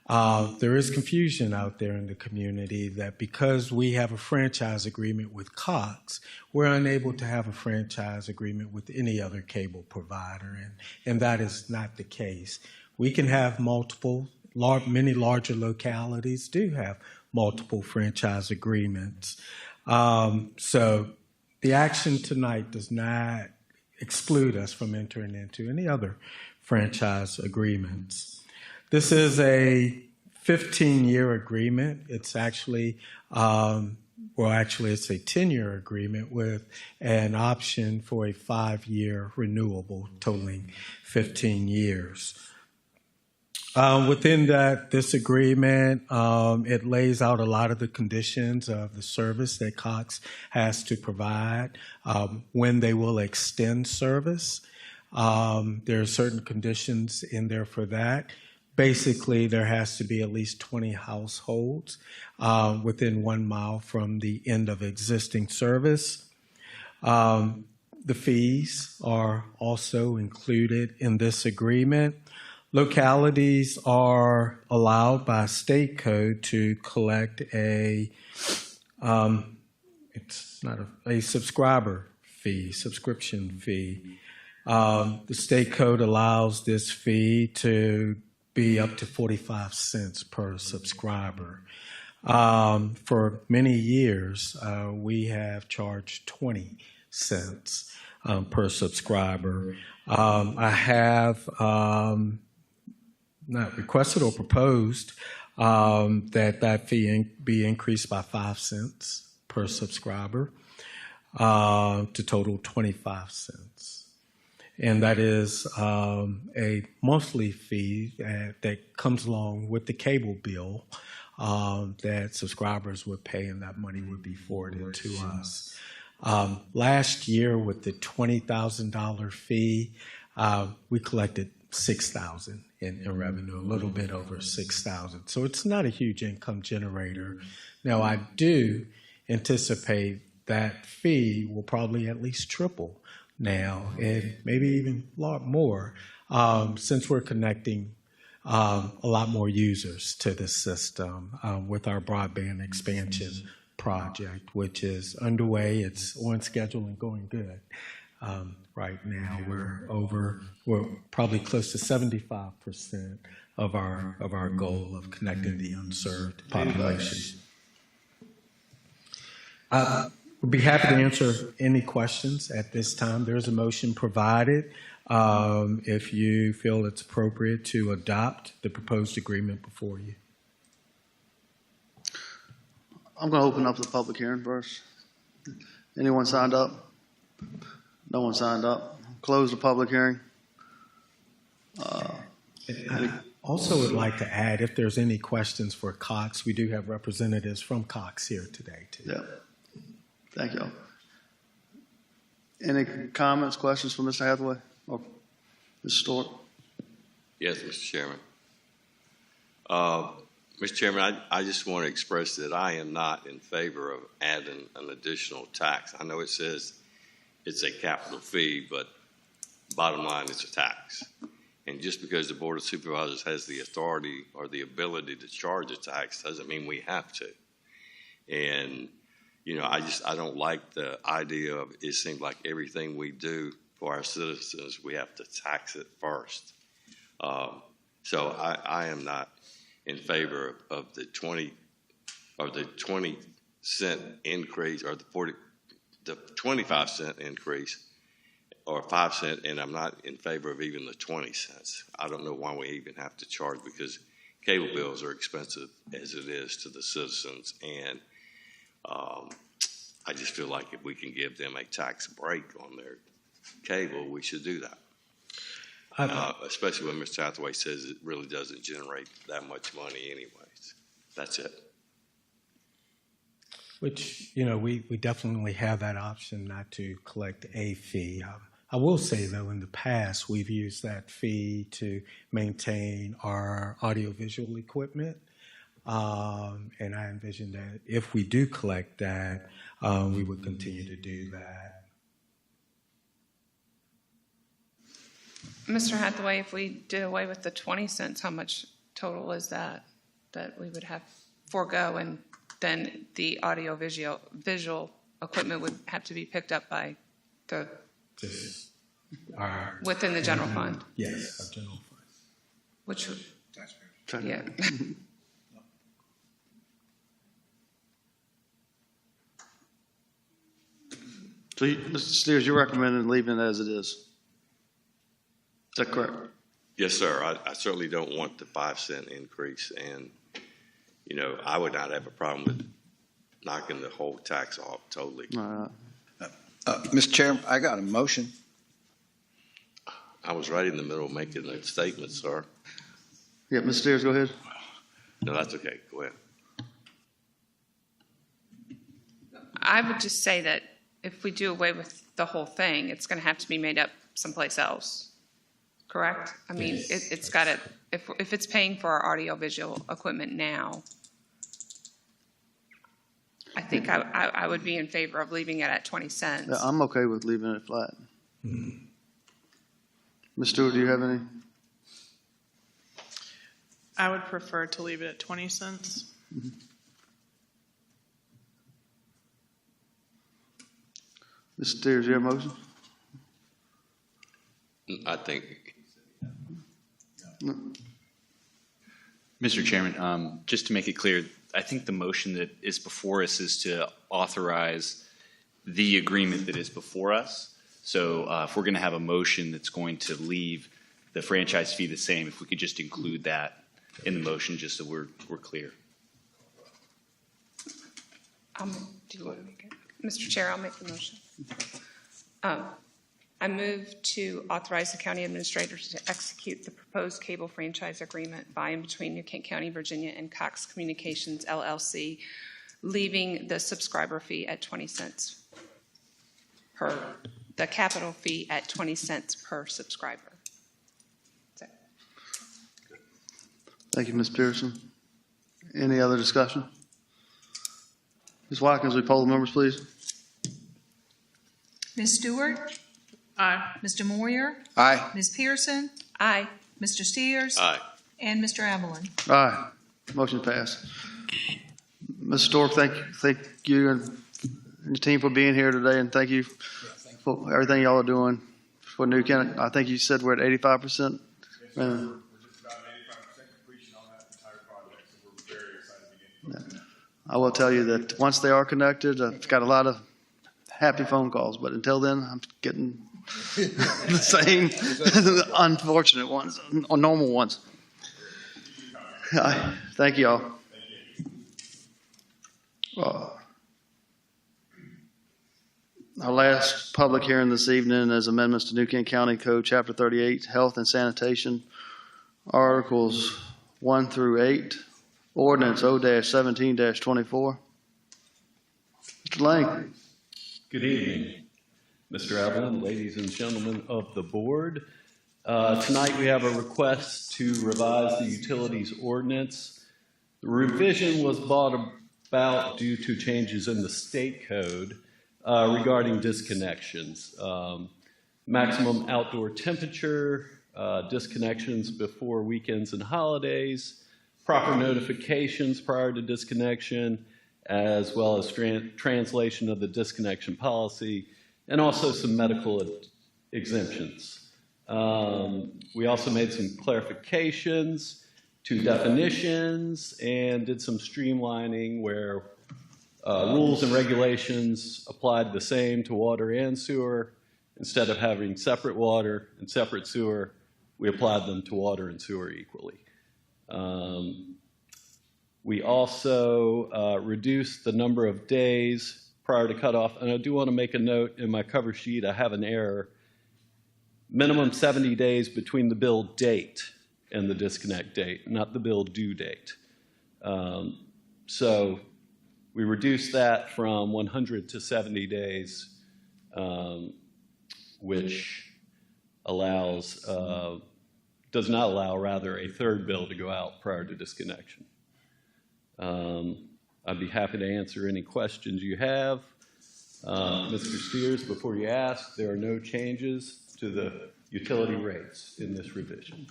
There is confusion out there in the community that because we have a franchise agreement with Cox, we're unable to have a franchise agreement with any other cable provider, and that is not the case. We can have multiple, many larger localities do have multiple franchise agreements. So the action tonight does not exclude us from entering into any other franchise agreements. This is a 15-year agreement. It's actually, it's a 10-year agreement with an option for a 5-year renewable totaling 15 years. Within this agreement, it lays out a lot of the conditions of the service that Cox has to provide, when they will extend service. There are certain conditions in there for that. Basically, there has to be at least 20 households within 1 mile from the end of existing service. The fees are also included in this agreement. Localities are allowed by state code to collect it's not a subscriber fee, subscription fee. The state code allows this fee to be up to 45 cents per subscriber. For many years, we have charged 20 cents per subscriber. I have not requested or proposed that fee be increased by 5 cents per subscriber to total 25 cents. And that is a monthly fee that comes along with the cable bill that subscribers would pay, and that money would be forwarded to us. Last year, with the $20,000 fee, we collected $6,000 in revenue, a little bit over $6,000. So it's not a huge income generator. Now, I do anticipate that fee will probably at least triple now, and maybe even a lot more, since we're connecting a lot more users to the system with our broadband expansion project, which is underway. It's on schedule and going good. Right now, we're probably close to 75% of our goal of connecting the unserved population. We'll be happy to answer any questions at this time. There's a motion provided. If you feel it's appropriate to adopt the proposed agreement before you. I'm going to open up the public hearing first. Anyone signed up? No one signed up. Close the public hearing. I also would like to add, if there's any questions for Cox, we do have representatives from Cox here today, too. Yeah. Thank you. Any comments, questions for Mr. Hathaway or Ms. Stork? Yes, Mr. Chairman. Mr. Chairman, I just want to express that I am not in favor of adding an additional tax. I know it says it's a capital fee, but bottom line, it's a tax. And just because the Board of Supervisors has the authority or the ability to charge a tax doesn't mean we have to. And, you know, I don't like the idea of it seems like everything we do for our citizens, we have to tax it first. So I am not in favor of the 20 cent increase or the 25 cent increase or 5 cent, and I'm not in favor of even the 20 cents. I don't know why we even have to charge, because cable bills are expensive as it is to the citizens, and I just feel like if we can give them a tax break on their cable, we should do that. Especially when Mr. Hathaway says it really doesn't generate that much money anyways. That's it. Which, you know, we definitely have that option not to collect a fee. I will say, though, in the past, we've used that fee to maintain our audiovisual equipment. And I envision that if we do collect that, we would continue to do that. Mr. Hathaway, if we did away with the 20 cents, how much total is that we would have forego, and then the visual equipment would have to be picked up by the within the general fund? Yes, our general fund. Which would, yeah. So, Mr. Steers, you're recommending leaving it as it is? Is that correct? Yes, sir. I certainly don't want the 5 cent increase, and you know, I would not have a problem with knocking the whole tax off totally. Mr. Chairman, I got a motion. I was right in the middle of making that statement, sir. Yeah, Mr. Steers, go ahead. No, that's okay. Go ahead. I would just say that if we do away with the whole thing, it's going to have to be made up someplace else. Correct? I mean, it's got to, if it's paying for our audiovisual equipment now, I think I would be in favor of leaving it at 20 cents. Yeah, I'm okay with leaving it flat. Ms. Stewart, do you have any? I would prefer to leave it at 20 cents. Mr. Steers, you have a motion? I think. No. Mr. Chairman, just to make it clear, I think the motion that is before us is to authorize the agreement that is before us. So if we're going to have a motion that's going to leave the franchise fee the same, if we could just include that in the motion, just so we're clear. Do you want to make it? Mr. Chair, I'll make the motion. I move to authorize the county administrator to execute the proposed cable franchise agreement by and between New Kent County, Virginia, and Cox Communications, LLC, leaving the subscriber fee at 20 cents per, the capital fee at 20 cents per subscriber. Thank you, Ms. Pearson. Any other discussion? Ms. Watkins, will you poll the members, please? Ms. Stewart? Aye. Mr. Moyer? Aye. Ms. Pearson? Aye. Mr. Steers? Aye. And Mr. Evelyn? Aye. Motion passed. Ms. Stork, thank you and your team for being here today, and thank you for everything y'all are doing for New Kent. I think you said we're at 85%. We're just about 85% completion on that entire project, so we're very excited to begin. I will tell you that once they are connected, I've got a lot of happy phone calls. But until then, I'm getting the same unfortunate ones or normal ones. Thank you all. Our last public hearing this evening is amendments to New Kent County Code, Chapter 38, Health and Sanitation, Articles 1 through 8, Ordinance O-17-24. Mr. Lang. Good evening, Mr. Evelyn, ladies and gentlemen of the board. Tonight we have a request to revise the utilities ordinance. The revision was brought about due to changes in the state code regarding disconnections. Maximum outdoor temperature, disconnections before weekends and holidays, proper notifications prior to disconnection, as well as translation of the disconnection policy, and also some medical exemptions. We also made some clarifications to definitions and did some streamlining where rules and regulations applied the same to water and sewer. Instead of having separate water and separate sewer, we applied them to water and sewer equally. We also reduced the number of days prior to cutoff. And I do want to make a note in my cover sheet, I have an error. Minimum 70 days between the bill date and the disconnect date, not the bill due date. So we reduced that from 100 to 70 days, which allows, does not allow, rather, a third bill to go out prior to disconnection. I'd be happy to answer any questions you have. Mr. Steers, before you ask, there are no changes to the utility rates in this revision.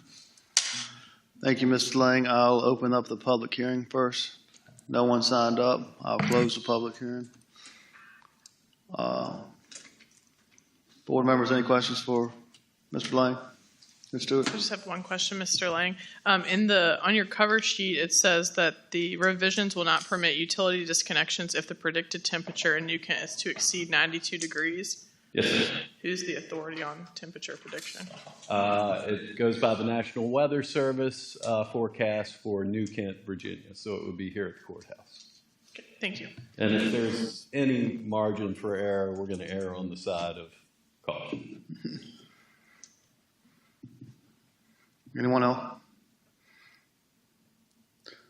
Thank you, Mr. Lang. I'll open up the public hearing first. No one signed up. I'll close the public hearing. Board members, any questions for Mr. Lang? Ms. Stewart? I just have one question, Mr. Lang. On your cover sheet, it says that the revisions will not permit utility disconnections if the predicted temperature in New Kent is to exceed 92 degrees. Yes, sir. Who's the authority on temperature prediction? It goes by the National Weather Service forecast for New Kent, Virginia, so it would be here at the courthouse. Okay, thank you. And if there's any margin for error, we're going to err on the side of caution. Anyone else?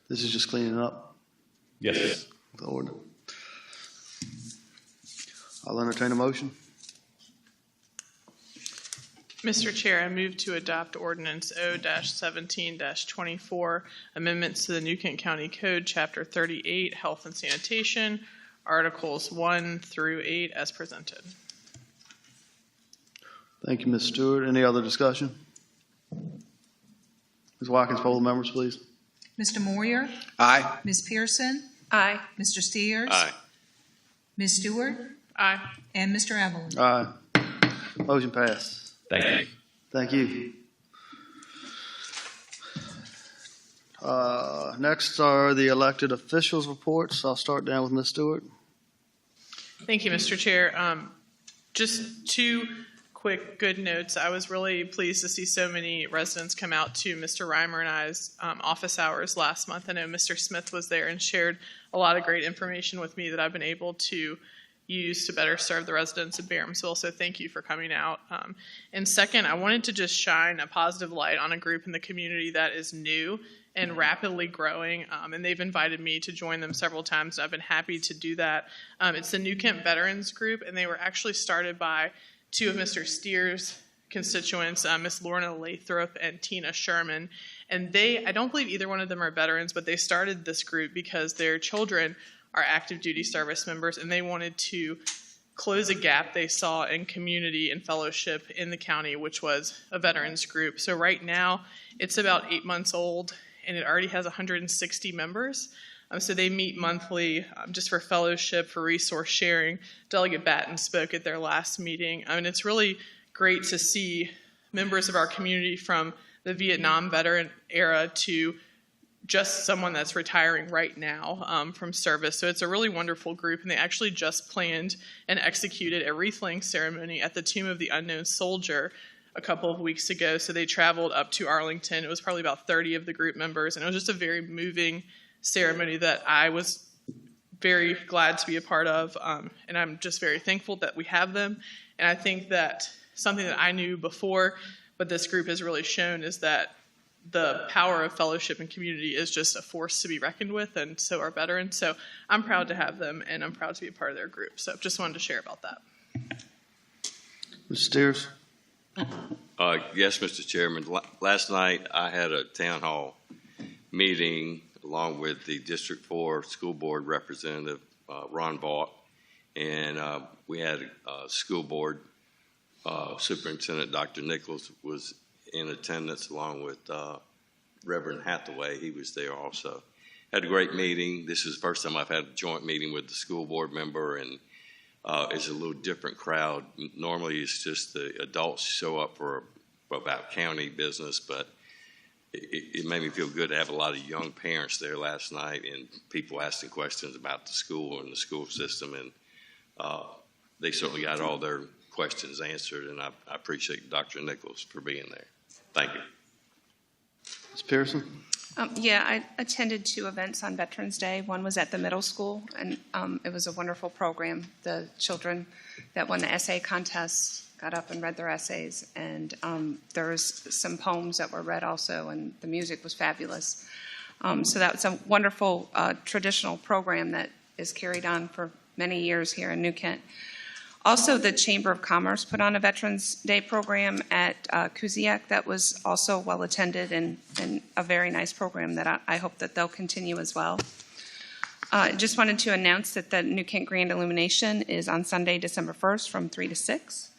This is just cleaning up Yes. the order. I'll entertain a motion. Mr. Chair, I move to adopt ordinance O-17-24, amendments to the New Kent County Code, Chapter 38, Health and Sanitation, Articles 1 through 8 as presented. Thank you, Ms. Stewart. Any other discussion? Ms. Watkins, poll the members, please. Mr. Moyer? Aye. Ms. Pearson? Aye. Mr. Steers? Aye. Ms. Stewart? Aye. And Mr. Evelyn? Aye. Motion passed. Thank you. Thank you. Next are the elected officials' reports. I'll start down with Ms. Stewart. Thank you, Mr. Chair. Just two quick good notes. I was really pleased to see so many residents come out to Mr. Reimer and I's office hours last month. I know Mr. Smith was there and shared a lot of great information with me that I've been able to use to better serve the residents of Barhamsville. So thank you for coming out. And second, I wanted to just shine a positive light on a group in the community that is new and rapidly growing, and they've invited me to join them several times, and I've been happy to do that. It's the New Kent Veterans Group, and they were actually started by two of Mr. Steers' constituents, Miss Lorna Lathrop and Tina Sherman. And I don't believe either one of them are veterans, but they started this group because their children are active duty service members, and they wanted to close a gap they saw in community and fellowship in the county, which was a veterans group. So right now, it's about 8 months old, and it already has 160 members. So they meet monthly just for fellowship, for resource sharing. Delegate Batten spoke at their last meeting. I mean, it's really great to see members of our community from the Vietnam veteran era to just someone that's retiring right now from service. So it's a really wonderful group, and they actually just planned and executed a wreath-laying ceremony at the Tomb of the Unknown Soldier a couple of weeks ago. So they traveled up to Arlington. It was probably about 30 of the group members, and it was just a very moving ceremony that I was very glad to be a part of, and I'm just very thankful that we have them. And I think that something that I knew before, but this group has really shown, is that the power of fellowship and community is just a force to be reckoned with, and so are veterans. So I'm proud to have them, and I'm proud to be a part of their group. So just wanted to share about that. Mr. Steers? Yes, Mr. Chairman. Last night I had a town hall meeting along with the District 4 School Board Representative, Ron Vaught, and we had a school board Superintendent Dr. Nichols was in attendance along with Reverend Hathaway. He was there also. Had a great meeting. This is the first time I've had a joint meeting with the school board member, and it's a little different crowd. Normally it's just the adults show up for about county business, but it made me feel good to have a lot of young parents there last night and people asking questions about the school and the school system, and they certainly got all their questions answered, and I appreciate Dr. Nichols for being there. Thank you. Ms. Pearson? Yeah, I attended 2 events on Veterans Day. One was at the middle school, and it was a wonderful program. The children that won the essay contest got up and read their essays, and there was some poems that were read also, and the music was fabulous. So that was a wonderful traditional program that is carried on for many years here in New Kent. Also, the Chamber of Commerce put on a Veterans Day program at Kuziak that was also well attended and a very nice program that I hope that they'll continue as well. Just wanted to announce that the New Kent Grand Illumination is on Sunday, December 1st from 3 to 6.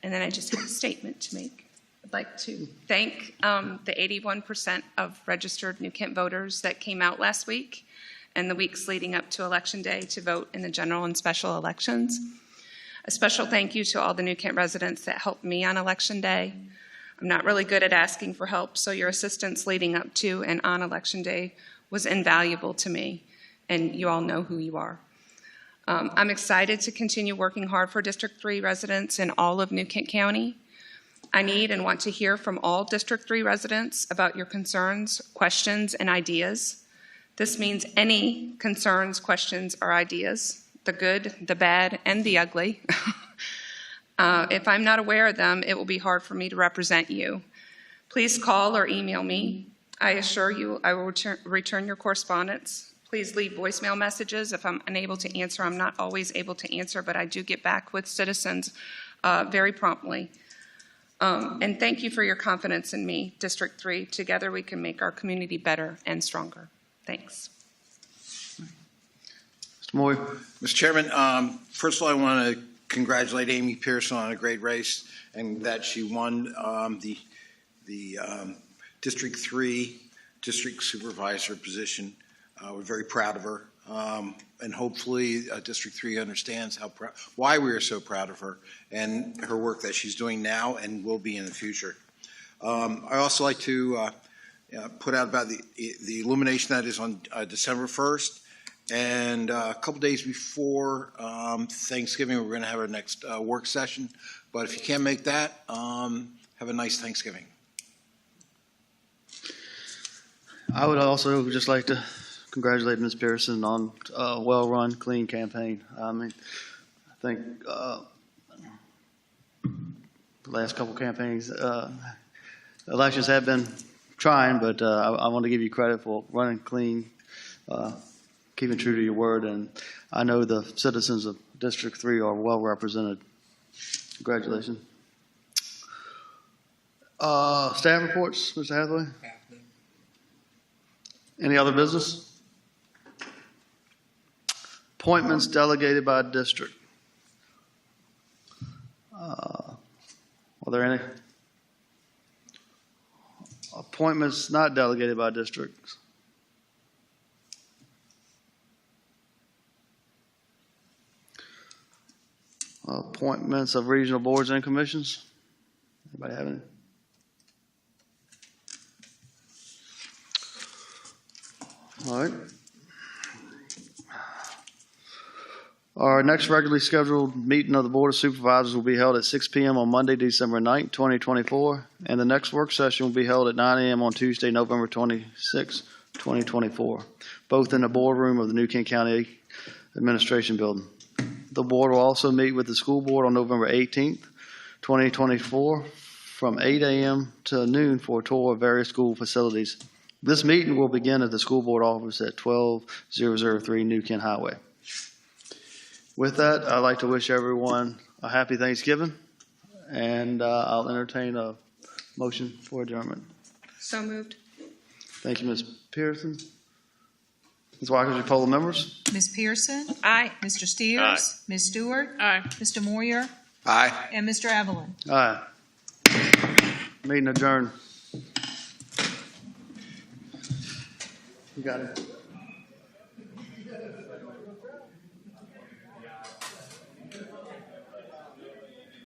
And then I just have a statement to make. I'd like to thank the 81% of registered New Kent voters that came out last week and the weeks leading up to Election Day to vote in the general and special elections. A special thank you to all the New Kent residents that helped me on Election Day. I'm not really good at asking for help, so your assistance leading up to and on Election Day was invaluable to me, and you all know who you are. I'm excited to continue working hard for District 3 residents in all of New Kent County. I need and want to hear from all District 3 residents about your concerns, questions, and ideas. This means any concerns, questions, or ideas, the good, the bad, and the ugly. If I'm not aware of them, it will be hard for me to represent you. Please call or email me. I assure you I will return your correspondence. Please leave voicemail messages. If I'm unable to answer, I'm not always able to answer, but I do get back with citizens very promptly. And thank you for your confidence in me, District 3. Together we can make our community better and stronger. Thanks. Mr. Moy? Mr. Chairman, first of all, I want to congratulate Amy Pearson on a great race and that she won the District 3 District Supervisor position. We're very proud of her, and hopefully District 3 understands why we are so proud of her and her work that she's doing now and will be in the future. I also like to put out about the illumination that is on December 1st. And a couple days before Thanksgiving, we're going to have our next work session. But if you can't make that, have a nice Thanksgiving. I would also just like to congratulate Ms. Pearson on a well-run, clean campaign. I mean, I think the last couple campaigns, elections have been trying, but I want to give you credit for running clean, keeping true to your word, and I know the citizens of District 3 are well represented. Congratulations. Staff reports, Mr. Hathaway? Any other business? Appointments delegated by district. Are there any? Appointments not delegated by districts. Appointments of regional boards and commissions. Anybody have any? All right. Our next regularly scheduled meeting of the Board of Supervisors will be held at 6 p.m. on Monday, December 9th, 2024, and the next work session will be held at 9 a.m. on Tuesday, November 26th, 2024, both in the boardroom of the New Kent County Administration Building. The board will also meet with the school board on November 18th, 2024, from 8 a.m. to noon for a tour of various school facilities. This meeting will begin at the school board office at 12003 New Kent Highway. With that, I'd like to wish everyone a happy Thanksgiving, and I'll entertain a motion for adjournment. So moved. Thank you, Ms. Pearson. Ms. Watkins, your poll the members? Ms. Pearson? Aye. Mr. Steers? Ms. Stewart? Aye. Mr. Moyer? Aye. And Mr. Evelyn? Aye. Meeting adjourned. You got it.